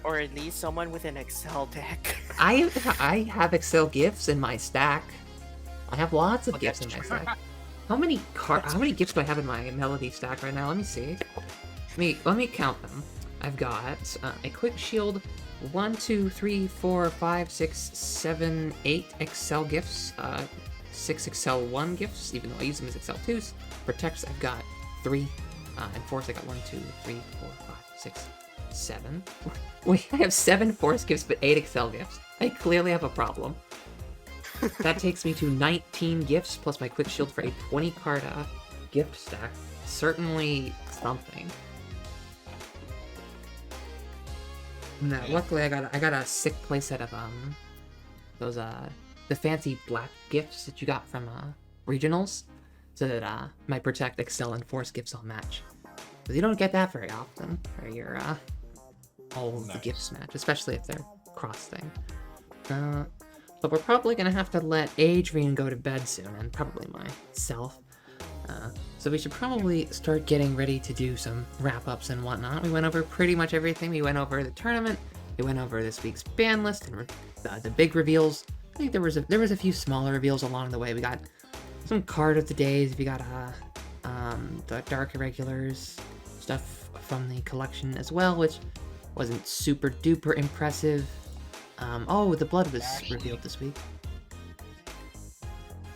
or at least someone with an Excel deck. I have Excel gifts in my stack. I have lots of gifts in my stack. How many gifts do I have in my melody stack right now? Let me see. Let me count them. I've got a quick shield 1, 2, 3, 4, 5, 6, 7, 8 Excel gifts, 6 Excel 1 gifts, even though I use them as Excel 2s. Protects, I've got 3, and Force, I got 1, 2, 3, 4, 5, 6, 7. Wait, I have 7 Force gifts, but 8 Excel gifts. I clearly have a problem. That takes me to 19 gifts, plus my Quick Shield for a 20 card gift stack. Certainly something. No, luckily I got a sick playset of those the fancy black gifts that you got from regionals, so that my Protect, Excel, and Force gifts all match. But you don't get that very often, where your all of the gifts match, especially if they're cross thing. But we're probably gonna have to let Adrian go to bed soon, and probably myself. So we should probably start getting ready to do some wrap-ups and whatnot. We went over pretty much everything. We went over the tournament. We went over this week's ban list and the big reveals. I think there was a few smaller reveals along the way. We got some card of the days. We got the Dark Irregulars stuff from the collection as well, which wasn't super duper impressive. Oh, the blood was revealed this week.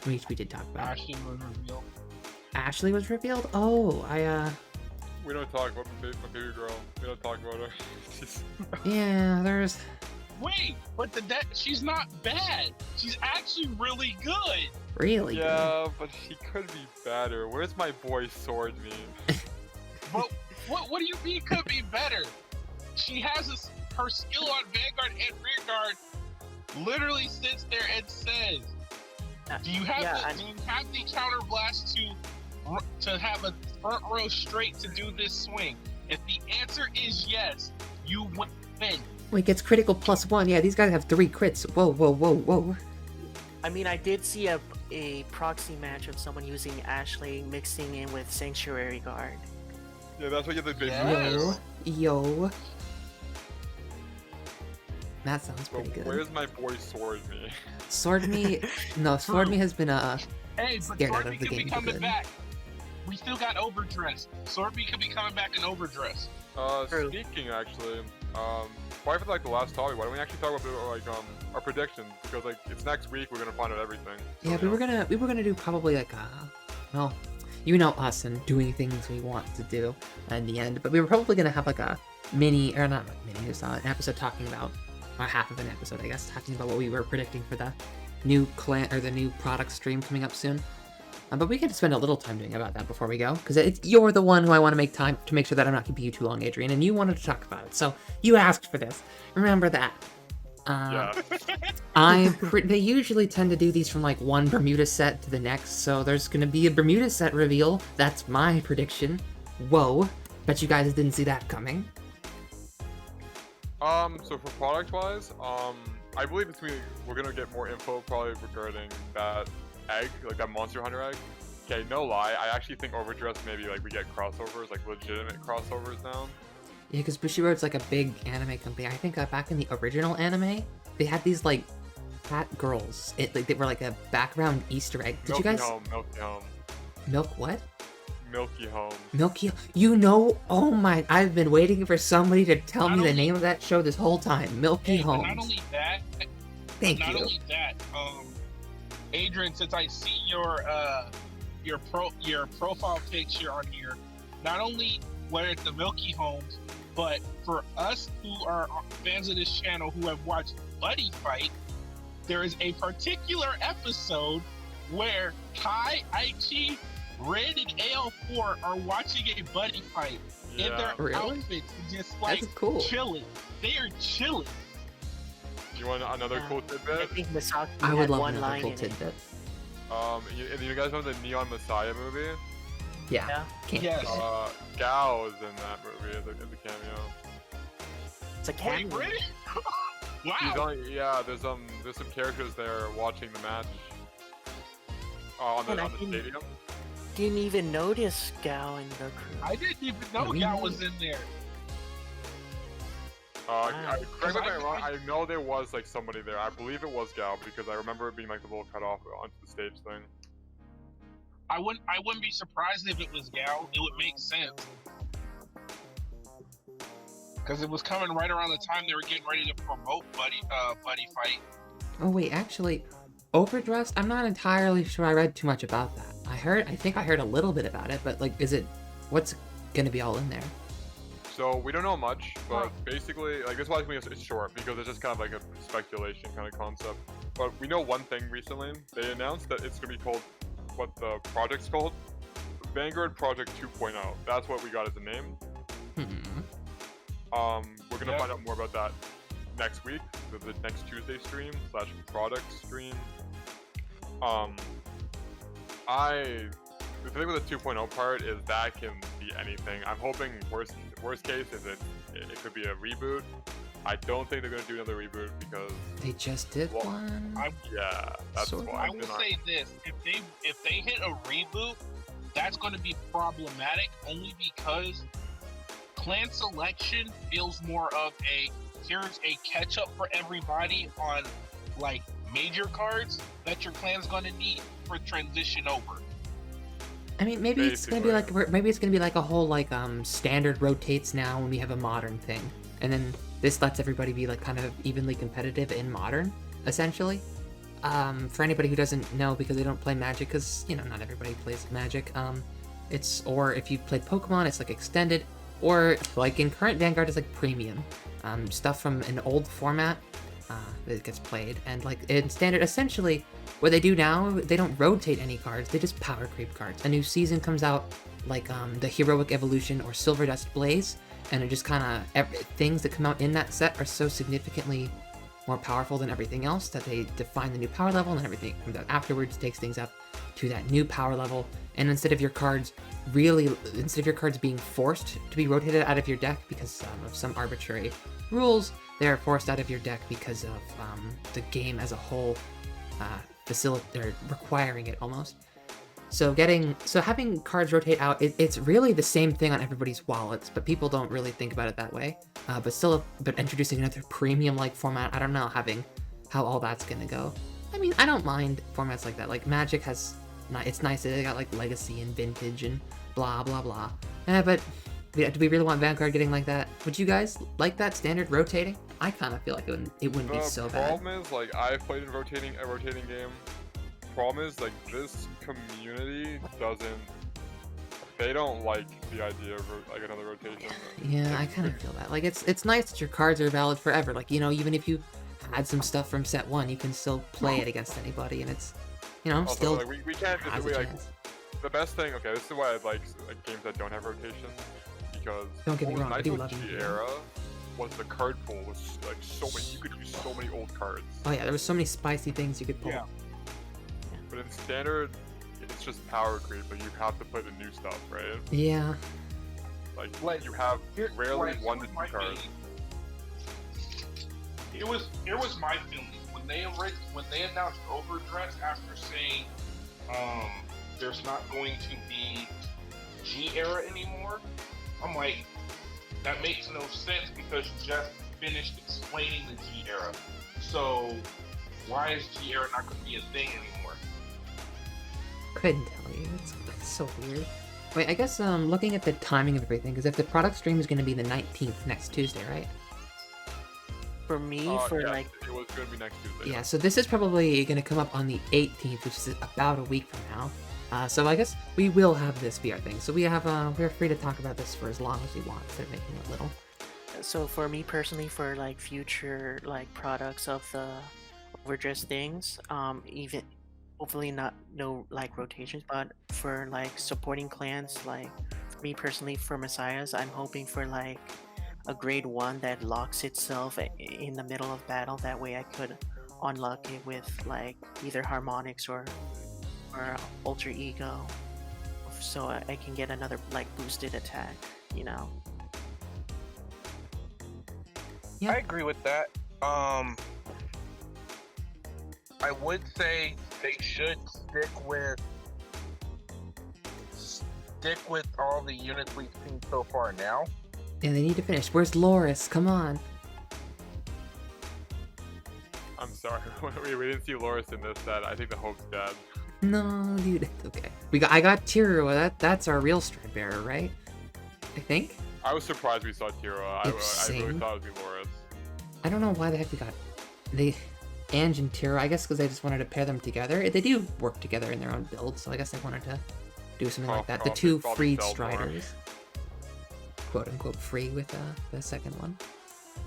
Which we did talk about. Ashley was revealed. Ashley was revealed? Oh, We don't talk about my baby girl. We don't talk about her. yeah, there's... Wait, but she's not bad. She's actually really good. Really good. Yeah, but she could be better. Where's my boy Sword Me? But what do you mean could be better? She has her skill on Vanguard and Rearguard literally sits there and says, do you have the counter blast to have a front row straight to do this swing? If the answer is yes, you win. Wait, gets critical +1. Yeah, these guys have 3 crits. Whoa, whoa, whoa, whoa. I mean, I did see a proxy match of someone using Ashley mixing in with Sanctuary Guard. Yeah, that's what you have to big Yo. That sounds pretty good. Where's my boy Sword Me? Sword Me... No, Sword Me has been Hey, but scared out Sword Me of the could be game. coming back. We still got Overdress. Sword Me could be coming back in Overdress. True. Speaking actually, why for like the last topic? Why don't we actually talk about like our predictions? Because like it's next week, we're gonna find out everything. So, Yeah, we were gonna do probably like well, you know us and doing things we want to do in the end, but we were probably gonna have like a mini, or not mini, just an episode talking about, or half of an episode I guess, talking about what we were predicting for the new clan, or the new product stream coming up soon. But we can spend a little time doing about that before we go, because you're the one who I want to make time to make sure that I'm not keeping you too long, Adrian, and you wanted to talk about it, so you asked for this. Remember that. yeah. They usually tend to do these from like one Bermuda set to the next, so there's gonna be a Bermuda set reveal. That's my prediction. Whoa, bet you guys didn't see that coming. So for product wise, I believe we're gonna get more info probably regarding that egg, like that Monster Hunter egg. Okay, no lie, I actually think Overdress maybe like we get crossovers, like legitimate crossovers now. Yeah, because Bushiroad's like a big anime company. I think back in the original anime, they had these like fat girls. They were like a background Easter egg. Did you guys? Milky Home. Milk what? Milky Home. Milky. You know? Oh my! I've been waiting for somebody to tell me the name of that show this whole time. Milky Homes. Not only that. Thank you. Not only that. Adrian, since I see your profile picture on here, not only where it's the Milky Homes, but for us who are fans of this channel who have watched Buddy Fight, there is a particular episode where Kai, Aichi, Red, and AL4 are watching a buddy fight in their outfits, just like cool. chilling. They are chilling. You want another cool I tidbit? think Misaki I would had love one another line cool in it. tidbit. You guys know the Neon Messiah movie? Yeah. Yeah. Can't. Yes. Gao is in that movie as a cameo. It's a Wait, cameo. really? He's Wow. on, yeah, there's some characters there watching the match on the stadium. Didn't even notice Gao and the crew. I didn't even know Gal was in there. Correct me if I'm wrong, I know there was like somebody there. I believe it was Gao because I remember it being like the little cutoff onto the stage thing. I wouldn't be surprised if it was Gal. It would make sense. because it was coming right around the time they were getting ready to promote Buddy Fight. Oh wait, actually, overdressed. I'm not entirely sure. I read too much about that. I think I heard a little bit about it, but like, what's gonna be all in there? So we don't know much, but basically, like this is why it's short because it's just kind of like a speculation kind of concept. But we know one thing recently. They announced that it's gonna be called what the project's called, Vanguard Project 2.0. That's what we got as a name. We're gonna find out more about that next week with the next Tuesday stream / product stream. The thing with the 2.0 part is that can be anything. I'm hoping worst case is it could be a reboot. I don't think they're gonna do another reboot because they just did one. Yeah, that's why. I will say this: if they hit a reboot, that's going to be problematic only because clan selection feels more of here's a catch up for everybody on like major cards that your clan's going to need for transition over. I mean, maybe it's gonna be like a whole like standard rotates now when we have a modern thing, and then this lets everybody be like kind of evenly competitive in modern, essentially. For anybody who doesn't know because they don't play Magic, because not everybody plays Magic. Or if you've played Pokemon, it's like extended, or like in current Vanguard, it's like premium stuff from an old format that gets played, and like in standard, essentially. What they do now, they don't rotate any cards, they just power creep cards. A new season comes out, like the Heroic Evolution or Silver Dust Blaze, and it just kind of, things that come out in that set are so significantly more powerful than everything else that they define the new power level, and then everything that comes out afterwards takes things up to that new power level. And instead of your cards being forced to be rotated out of your deck because of some arbitrary rules, they are forced out of your deck because of the game as a whole they're requiring it almost. So having cards rotate out, it's really the same thing on everybody's wallets, but people don't really think about it that way. But introducing another premium-like format, I don't know how all that's gonna go. I mean, I don't mind formats like that. Like Magic it's nice that they got like Legacy and Vintage and blah blah blah. But do we really want Vanguard getting like that? Would you guys like that standard rotating? I kind of feel like it wouldn't be so bad. The problem is, like, I've played in a rotating game. Problem is, like, this community they don't like the idea of like another rotation. Yeah, I kind of feel that. Like, it's nice that your cards are valid forever. Like, even if you had some stuff from set 1, you can still play it against anybody, and it's, also, still like, we can't just like the best thing. Okay, this is why I like games that don't have rotation, because don't get me wrong, I do love G era was the card pool was like so many. You could use so many old cards. Oh yeah, there was so many spicy things you could pull. Yeah. But in standard, it's just power creep, but you have to play the new stuff, right? Yeah. Like you have rarely 1 to 2 cards. Here was my feeling when they announced Overdress after saying there's not going to be G era anymore. I'm like, that makes no sense because you just finished explaining the G era. So why is G era not going to be a thing anymore? Couldn't tell you. It's so weird. Wait, I guess looking at the timing of everything, because if the product stream is going to be the 19th next Tuesday, right? For me, it was going to be next Tuesday. Yeah, so this is probably going to come up on the 18th, which is about a week from now. So I guess we will have this be our thing. So we're free to talk about this for as long as we want instead of making it little. So for me personally, for like future like products of the overdress things, even hopefully no like rotations, but for like supporting clans, like for me personally for Messiahs, I'm hoping for like a grade 1 that locks itself in the middle of battle. That way I could unlock it with like either harmonics or alter ego, so I can get another like boosted attack, Yeah. I agree with that. I would say they should stick with all the units we've seen so far now. Yeah, they need to finish. Where's Loris? Come on. I'm sorry, we didn't see Loris in this set. I think the hope's dead. No, dude. Okay. I got Tiru. That's our real Stride Bearer, right? I think. I was surprised we saw Tira. I really Insane. thought it would be Loris. I don't know why the heck they Ange and Tira. I guess because they just wanted to pair them together. They do work together in their own build, so I guess they wanted to do something like that. The two Probably freed sell more. Striders, quote unquote free with the second one.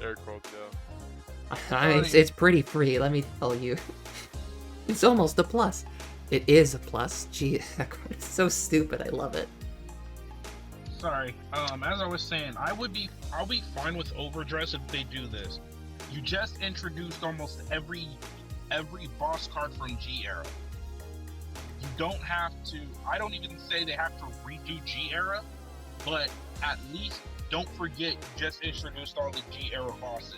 Air quotes, yeah. I mean, it's pretty free, let me tell you. It's almost a plus. It is a plus. Gee, that card is so stupid. I love it. Sorry. As I was saying, I'll be fine with overdress if they do this. You just introduced almost every boss card from G era. You don't have to. I don't even say they have to redo G era, but at least don't forget you just introduced all the G era bosses.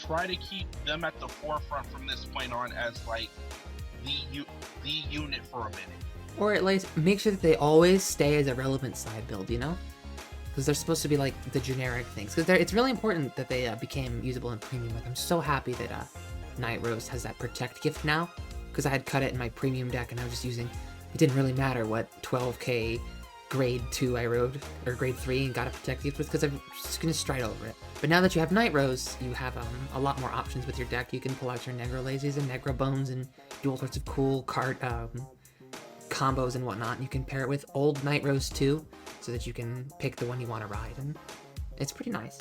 Try to keep them at the forefront from this point on as like the unit for a minute. Or at least make sure that they always stay as a relevant side build, you know? Because they're supposed to be like the generic things. Because it's really important that they became usable in premium. Like I'm so happy that Night Rose has that protect gift now. Because I had cut it in my premium deck and I was just using. It didn't really matter what 12k grade 2 I rode or grade 3 and got a protect gift with because I'm just gonna stride over it. But now that you have Night Rose, you have a lot more options with your deck. You can pull out your Negro Lazies and Negro Bones and do all sorts of cool card combos and whatnot. You can pair it with old Night Rose too, so that you can pick the one you want to ride, and it's pretty nice.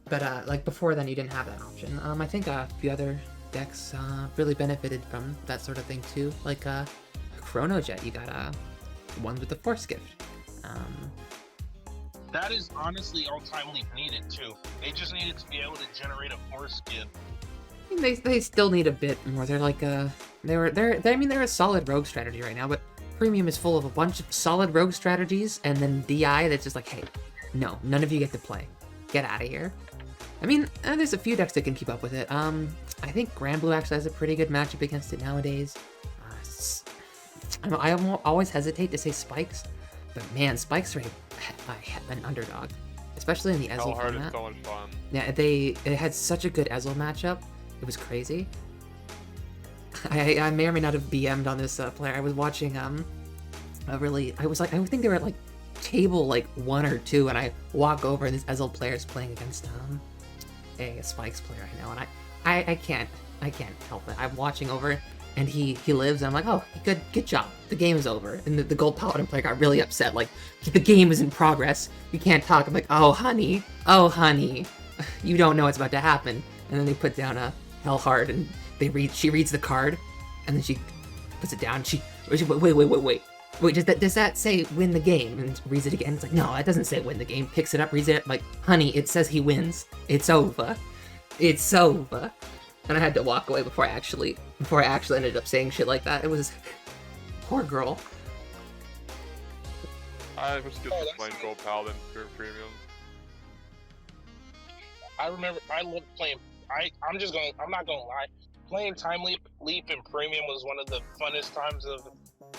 But like before then, you didn't have that option. I think a few other decks really benefited from that sort of thing too, like Chrono Jet. You got ones with the Force Gift. That is honestly all Time Leap needed too. They just needed to be able to generate a force gift. I mean, they still need a bit more. They're like they're a solid rogue strategy right now, but premium is full of a bunch of solid rogue strategies, and then DI that's just like, hey, no, none of you get to play. Get out of here. I mean, there's a few decks that can keep up with it. I think Grand Blue actually has a pretty good matchup against it nowadays. I always hesitate to say Spikes, but man, Spikes are an underdog, especially in the Ezel Hellheart format. is so much fun. Yeah, it had such a good Ezel matchup. It was crazy. I may or may not have BM'd on this player. I was watching I think they were at like table like 1 or 2, and I walk over and this Ezel player is playing against a Spikes player I know, and I can't help it. I'm watching over and he lives, and I'm like, oh, good job. The game is over. And the Gold Paladin player got really upset, like, the game is in progress. We can't talk. I'm like, oh honey, you don't know what's about to happen. And then they put down a Hellheart, and she reads the card, and then she puts it down. She wait, does that say win the game? And reads it again. It's like, no, that doesn't say win the game. Picks it up, reads it, like, honey, it says he wins. It's over. And I had to walk away before I actually ended up saying shit like that. It was poor girl. I was good to playing Gold Paladin for premium. I remember I loved playing. I'm not gonna lie. Playing Time Leap in premium was one of the funnest times of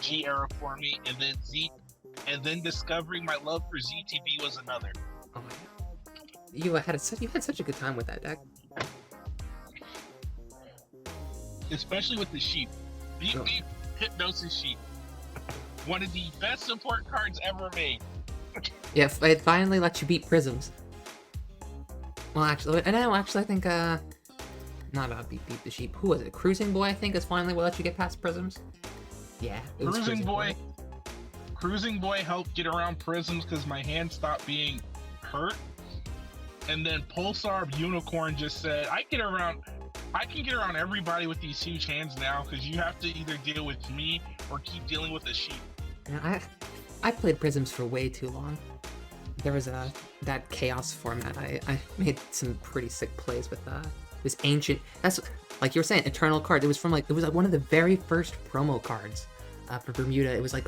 G era for me, and then discovering my love for ZTB was another. Oh my god. You had such a good time with that deck. Especially with the sheep. Beep beep, Hypnosis Sheep. One of the best support cards ever made. Yeah, it finally let you beat Prisms. Well, actually, I think, not beat the sheep. Who was it? Cruising Boy, I think, is finally what let you get past Prisms. Yeah, it was Cruising Boy. Cruising Boy helped get around Prisms because my hand stopped being hurt. And then Pulsar Unicorn just said, I can get around everybody with these huge hands now because you have to either deal with me or keep dealing with the sheep. Yeah, I played Prisms for way too long. There was that Chaos format. I made some pretty sick plays with this ancient. That's like you were saying, Eternal card. It was one of the very first promo cards for Bermuda. It was like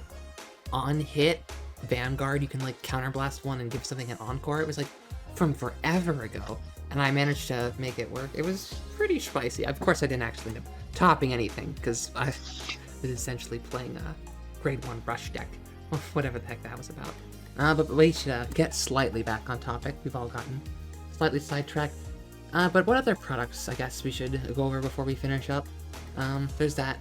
on hit Vanguard. You can like counterblast one and give something an encore. It was like from forever ago, and I managed to make it work. It was pretty spicy. Of course, I didn't actually end up topping anything because I was essentially playing a grade 1 rush deck, whatever the heck that was about. But we should get slightly back on topic. We've all gotten slightly sidetracked. But what other products, I guess, we should go over before we finish up? There's that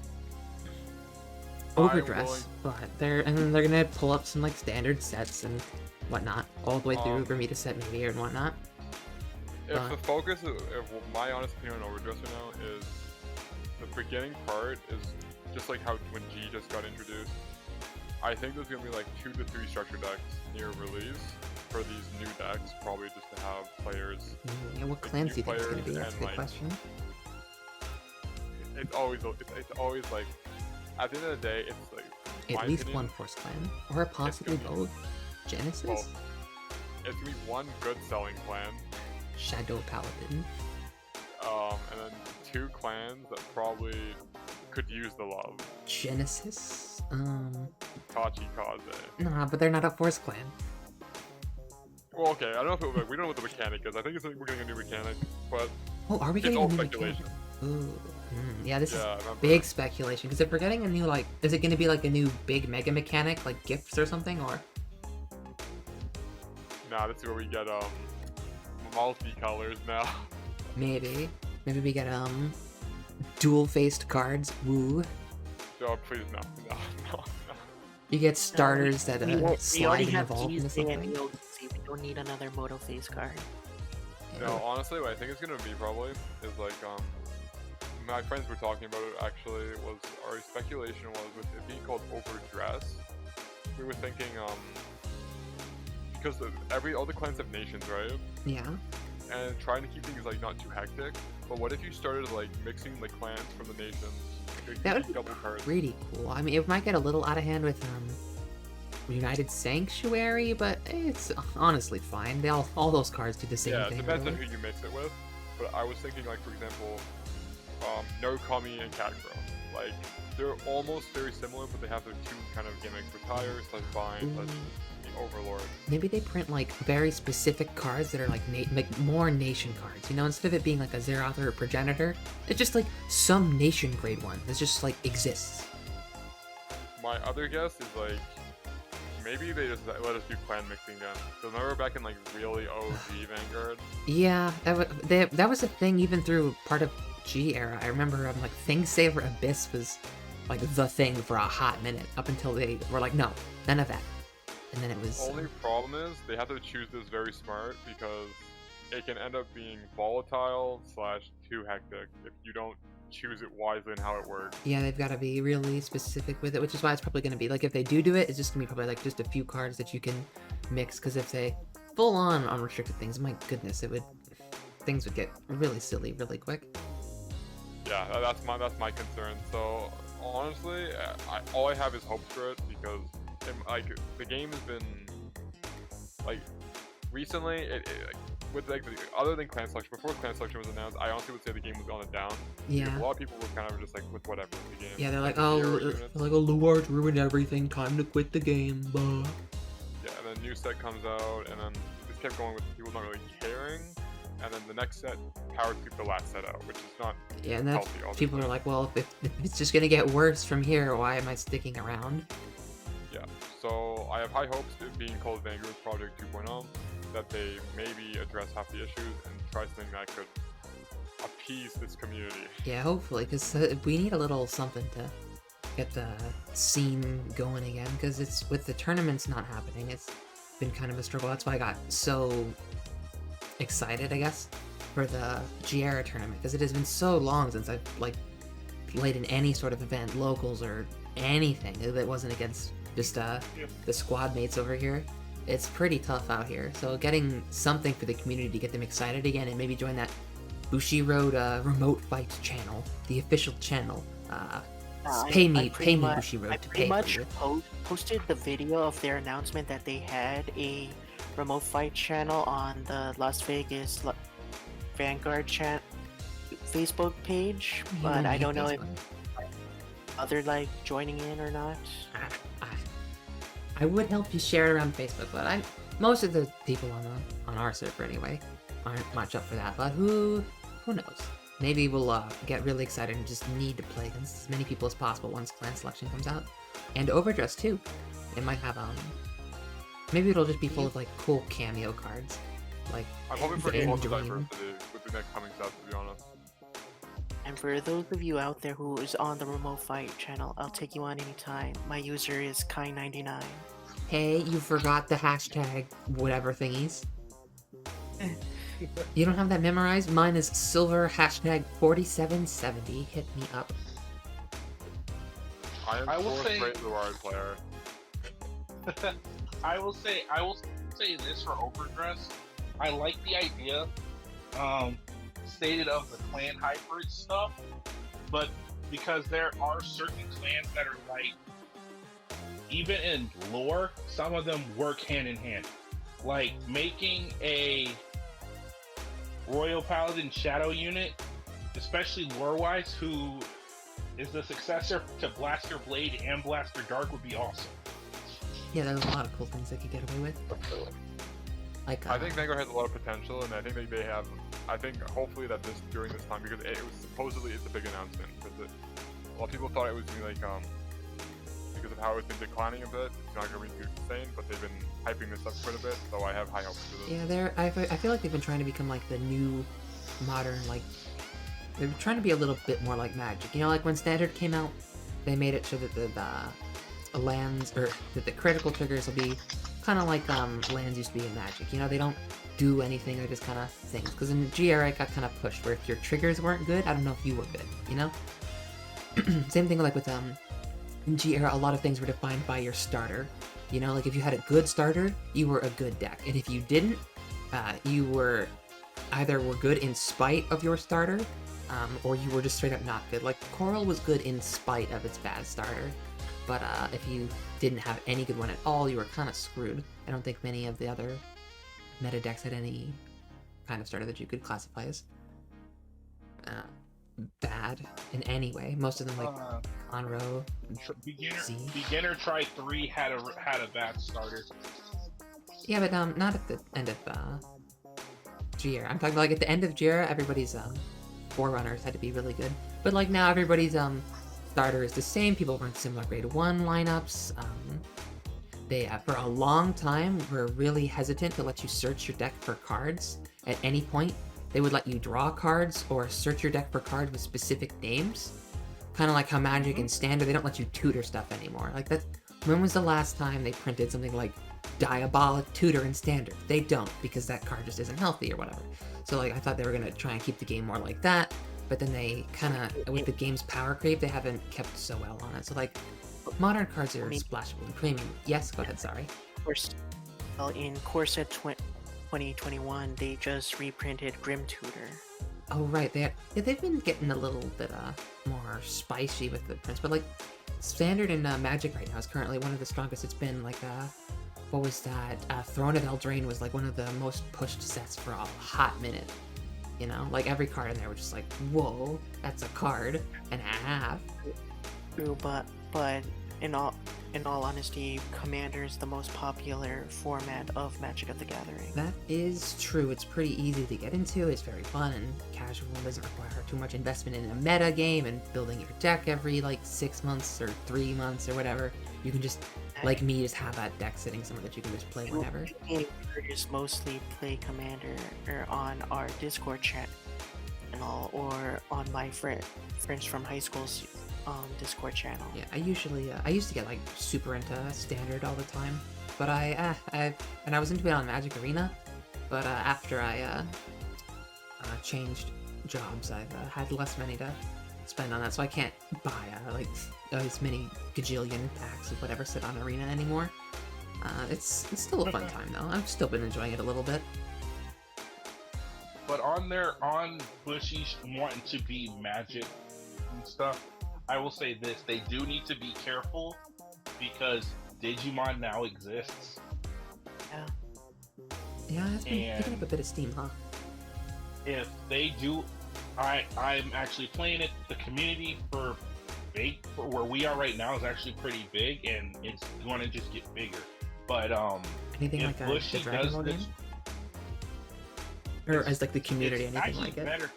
Overdress, but they're gonna pull up some like standard sets, and whatnot, all the way through for me to set meteor and whatnot. If the focus of my honest opinion on Overdress right now is the beginning part is just like how when G just got introduced. I think there's gonna be like 2 to 3 structure decks near release for these new decks, probably just to have players. Yeah, what clans do you think it's gonna be? That's a good question. It's always like at the end of the day, it's like At least one Force clan, or possibly both. Genesis. Well, it's gonna be one good selling clan. Shadow Paladin. And then 2 clans that probably could use the love. Genesis. Tachi Kaze. Nah, but they're not a Force clan. Well, okay, I don't know if it, we don't know what the mechanic is. I think we're getting a new mechanic, but Oh, are we it's getting all a new speculation. mechanic? Ooh. Yeah, this is remember. big speculation. Because if we're getting a new, like, is it going to be like a new big mega mechanic, like gifts or something, or? Nah, this is where we get multi-colors now. Maybe we get dual-faced cards. Woo. Oh, please no. You get starters that we already slide and have evolve into Tuesday and something. EOC. We don't need another Moto Face card. No, honestly, what I think it's gonna be probably is like my friends were talking about it actually. Was our speculation was with it being called Overdress. We were thinking because all the clans have nations, right? Yeah. And trying to keep things like not too hectic. But what if you started like mixing the clans from the nations? That would be double cards. pretty cool. I mean, it might get a little out of hand with United Sanctuary, but it's honestly fine. All those cards do the same Yeah, thing. it depends really. on who you mix it with. But I was thinking like, for example, No Kami and Catgirl. Like they're almost very similar, but they have their 2 kind of gimmicks: Retire / Bind / the Overlord. Maybe they print like very specific cards that are like more nation cards. You know, instead of it being like a Zeroth or a Progenitor, it's just like some nation grade one that just like exists. My other guess is like maybe they just let us do clan mixing then. So remember back in like really OG Vanguard? Yeah, that was a thing even through part of G era. I remember like Thingsaver Abyss was like the thing for a hot minute up until they were like, no, none of that. And then it was. Only problem is they have to choose this very smart because it can end up being volatile / too hectic if you don't choose it wisely and how it works. Yeah, they've got to be really specific with it, which is why it's probably going to be like if they do it, it's just going to be probably like just a few cards that you can mix. Because if they full on unrestricted things, my goodness, things would get really silly really quick. Yeah, that's my concern. So honestly, all I have is hopes for it because the game has been like recently with like other than clan selection, before clan selection was announced, I honestly would say the game was on the down. Yeah. Because a lot of people were kind of just like with whatever with the game. Yeah, they're like, Like, Luard's ruined everything. Time to quit the game. Blah. Yeah, and then new set comes out, and then just kept going with people not really caring. And then the next set powered through the last set out, which is not Yeah, and that's healthy. people are like, well, if it's just gonna get worse from here, why am I sticking around? Yeah, so I have high hopes it being called Vanguard Project 2.0, that they maybe address half the issues and try something that could appease this community. Yeah, hopefully, because we need a little something to get the scene going again, because it's with the tournaments not happening, it's been kind of a struggle. That's why I got so excited, I guess, for the Giera tournament, because it has been so long since I've like played in any sort of event, locals or anything that wasn't against just the squad mates over here. It's pretty tough out here, so getting something for the community to get them excited again and maybe join that Bushiroad remote fight channel, the official channel. Pay me Bushiroad to pay for you. Posted the video of their announcement that they had a remote fight channel on the Las Vegas Vanguard Facebook page, but I don't know if other like joining in or not. I would help you share it around Facebook, but most of the people on our server anyway aren't much up for that. But who knows? Maybe we'll get really excited and just need to play against as many people as possible once clan selection comes out, and Overdress too. It might have maybe it'll just be full of like cool cameo cards, like I'm hoping for a lot of Adrian. diversity with the next coming stuff, to be honest. And for those of you out there who is on the remote fight channel, I'll take you on anytime. My user is Kai99. Hey, you forgot the hashtag whatever thingies. You don't have that memorized? Mine is silver hashtag 4770. Hit me up. I am will fourth say- rate Luard player. I will say this for overdress. I like the idea, stated of the clan hybrid stuff, but because there are certain clans that are like, even in lore, some of them work hand in hand. Like making a Royal Paladin Shadow unit, especially lore-wise, who is the successor to Blaster Blade and Blaster Dark, would be awesome. Yeah, there's a lot of cool things they could get away with. Like, I think Vanguard has a lot of potential, and I think they have. I think hopefully that during this time, because it was supposedly it's a big announcement. Because a lot of people thought it was gonna be like because of how it's been declining a bit, it's not gonna be too insane. But they've been hyping this up quite a bit, so I have high hopes for this. yeah, I feel like they've been trying to become like the new modern, like, they're trying to be a little bit more like Magic. You know, like when Standard came out, they made it so that the lands, or that the critical triggers will be kind of like lands used to be in Magic. You know, they don't do anything, they just kind of things. Because in G era it got kind of pushed, where if your triggers weren't good, I don't know if you were good, you know? Same thing like with in G era, a lot of things were defined by your starter. You know, like if you had a good starter, you were a good deck. And if you didn't, you were either were good in spite of your starter, or you were just straight up not good. Like Coral was good in spite of its bad starter, but if you didn't have any good one at all, you were kind of screwed. I don't think many of the other meta decks had any kind of starter that you could classify as bad in any way. Most of them, like Conroe, Z. Beginner Try 3 had a bad starter. Yeah, but not at the end of G-era. I'm talking like at the end of G-era, everybody's Forerunners had to be really good. But like now everybody's starter is the same. People run similar grade 1 lineups. They for a long time were really hesitant to let you search your deck for cards at any point. They would let you draw cards or search your deck for cards with specific names. Kind of like how Magic and Standard, they don't let you tutor stuff anymore. Like that. When was the last time they printed something like Diabolic Tutor in Standard? They don't, because that card just isn't healthy or whatever. So like I thought they were gonna try and keep the game more like that, but then they kind of, with the game's power creep, they haven't kept so well on it. So like modern cards are splashable and premium. Yes, go ahead. Sorry. Of course, well, in Corset 2021, they just reprinted Grim Tutor. Oh right, they've been getting a little bit more spicy with the prints, but like Standard and Magic right now is currently one of the strongest it's been. Like what was that? Throne of Eldraine was like one of the most pushed sets for a hot minute. You know, like every card in there was just like, whoa, that's a card and a half. True, but in all honesty, Commander is the most popular format of Magic of the Gathering. That is true. It's pretty easy to get into. It's very fun and casual. It doesn't require too much investment in a meta game and building your deck every like 6 months or 3 months or whatever. You can just, like me, just have that deck sitting somewhere that you can just play whenever. We just mostly play Commander or on our Discord chat or on my friends from high school's Discord channel. Yeah, I used to get like super into Standard all the time, but I was into it on Magic Arena, but after I changed jobs, I've had less money to spend on that, so I can't buy like as many gajillion packs of whatever sit on Arena anymore. It's still a fun time though. I've still been enjoying it a little bit. But on Bushy wanting to be Magic and stuff, I will say this: they do need to be careful because Digimon now exists. Yeah, it's been picking up a bit of steam, huh? If they do, I'm actually playing it. The community for where we are right now is actually pretty big, and it's going to just get bigger. But anything if like Bushy the Dragon Ball does game? Or as like the community, it's anything like it? better.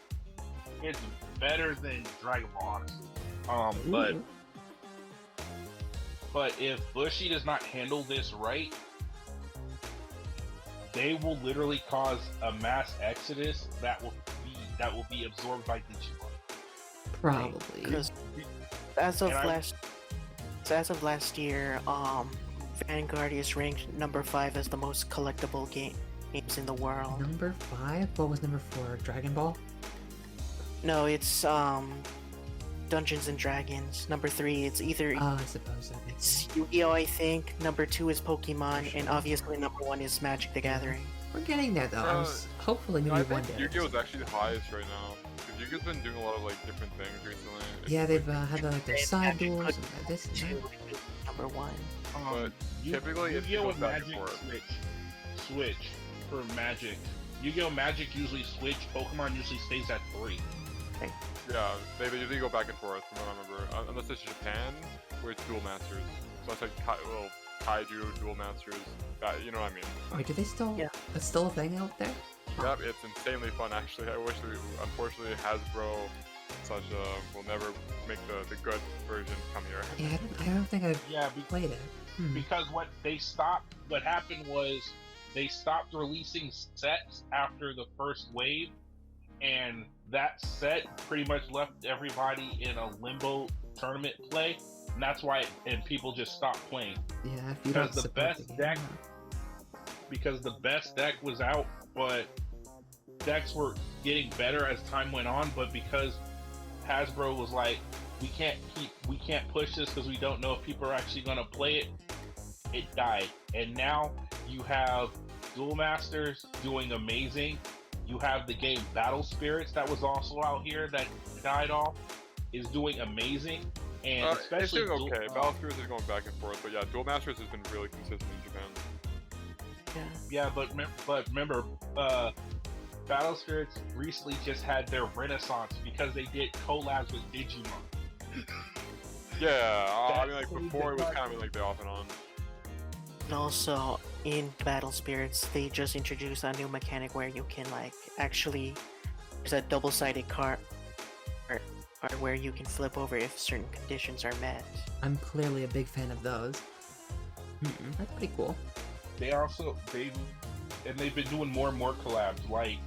It's better than Dragon Ball, honestly. But if Bushy does not handle this right, they will literally cause a mass exodus that will be absorbed by Digimon. Probably. Because as of last year, Vanguard is ranked number 5 as the most collectible games in the world. Number 5? What was number 4? Dragon Ball? No, it's Dungeons and Dragons. Number 3, it's either I suppose that makes sense. it's Yu-Gi-Oh, I think. Number 2 is Pokemon, and obviously number 1 is Magic the Gathering. We're getting there though. Hopefully maybe I one think day. Yu-Gi-Oh is actually the highest right now. Because Yu-Gi-Oh's been doing a lot of like different things recently. Yeah, they've had like their And side Magic duels could and this and that. 2 is number 1. But typically it Yu-Gi-Oh! goes and back and Magic forth. switch for Magic. Yu-Gi-Oh! Magic usually switch. Pokemon usually stays at 3. Yeah, they usually go back and forth from what I remember. Unless it's Japan, where it's Duel Masters. So it's like Kaiju Duel Masters. You know what I mean? Wait, do they still? Yeah. That's still a thing out there? Yep, it's insanely fun actually. I wish unfortunately Hasbro will never make the good version come here. Yeah, I don't think I've Yeah, played it. because what happened was they stopped releasing sets after the first wave, and that set pretty much left everybody in a limbo tournament play, and that's why people just stopped playing. Yeah, if you don't Because the support best game, deck- because the best deck was out, but decks were getting better as time went on. But because Hasbro was like, we can't push this because we don't know if people are actually going to play it, it died. And now you have Duel Masters doing amazing. You have the game Battle Spirits that was also out here that died off, is doing amazing. And It's especially doing okay. Battle Spirits is going back and forth, but yeah, Duel Masters has been really consistent in Japan. Yeah. Yeah, but remember, Battle Spirits recently just had their renaissance because they did collabs with Digimon. Yeah, I mean That's like before it was the- kind of like the off and on. And also, in Battle Spirits, they just introduced a new mechanic where you can actually, there's a double-sided card where you can flip over if certain conditions are met. I'm clearly a big fan of those. That's pretty cool. They've been doing more and more collabs. Like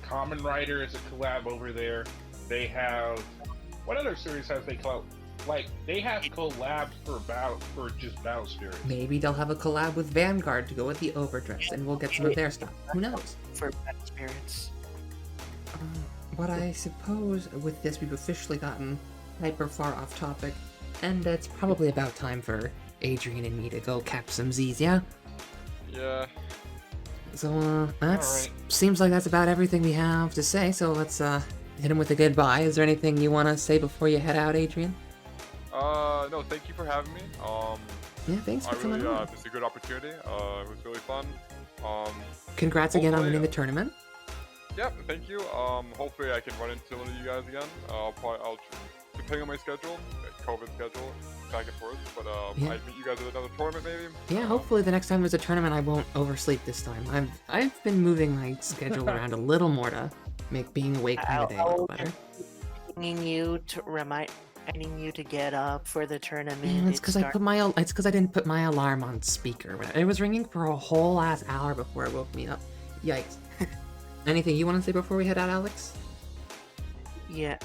Kamen Rider is a collab over there. They have, what other series have they collab? Like they have collabs for just Battle Spirits. Maybe they'll have a collab with Vanguard to go with the overdress, and we'll get some of their stuff. Who knows? For Battle Spirits. But I suppose with this we've officially gotten hyper far off topic, and it's probably about time for Adrian and me to go cap some Z's, yeah? Yeah. So, that's... Alright. Seems like that's about everything we have to say, so let's, hit him with a goodbye. Is there anything you want to say before you head out, Adrian? No, thank you for having me. Yeah, thanks for coming on. It's a good opportunity. It was really fun. Congrats again on hopefully, winning the tournament. Yep, thank you. Hopefully I can run into one of you guys again. Depending on my schedule, COVID schedule, back and forth. But Yeah. I'd meet you guys at another tournament maybe. Yeah, hopefully the next time there's a tournament I won't oversleep this time. I've been moving my schedule around a little more to make being awake kind of day a little better. I need you to get up for the tournament. Man, it's because I didn't put my alarm on speaker. It was ringing for a whole ass hour before it woke me up. Yikes. Anything you want to say before we head out, Alex? Yeah,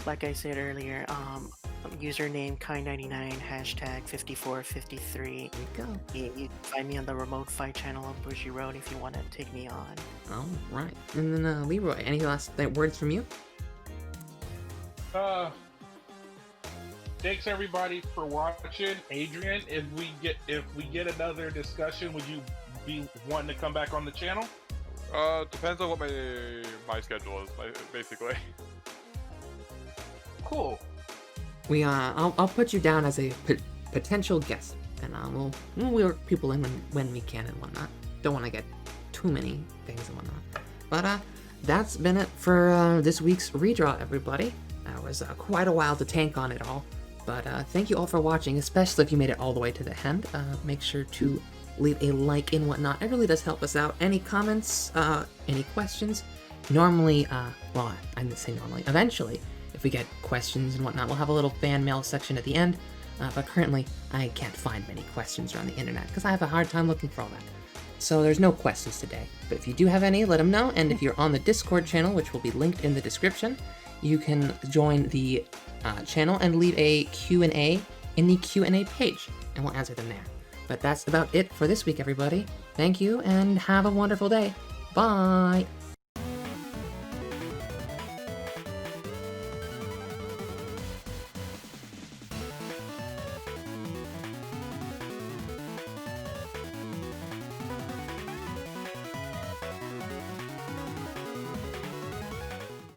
like I said earlier, username Kai99, hashtag 5453. There you go. You can find me on the remote fight channel on Bushy Road if you want to take me on. All right. And then Leroy, any last words from you? Thanks everybody for watching. Adrian, if we get another discussion, would you be wanting to come back on the channel? Depends on what my schedule is, basically. Cool. I'll put you down as a potential guest, and we'll work people in when we can and whatnot. Don't want to get too many things and whatnot. But that's been it for this week's redraw, everybody. That was quite a while to tank on it all. But thank you all for watching, especially if you made it all the way to the end. Make sure to leave a like and whatnot. It really does help us out. Any comments, any questions? Normally, well, I didn't say normally. Eventually, if we get questions and whatnot, we'll have a little fan mail section at the end. But currently, I can't find many questions around the internet because I have a hard time looking for all that. So there's no questions today. But if you do have any, let them know. And if you're on the Discord channel, which will be linked in the description, you can join the channel and leave a Q&A in the Q&A page, and we'll answer them there. But that's about it for this week, everybody. Thank you, and have a wonderful day. Bye!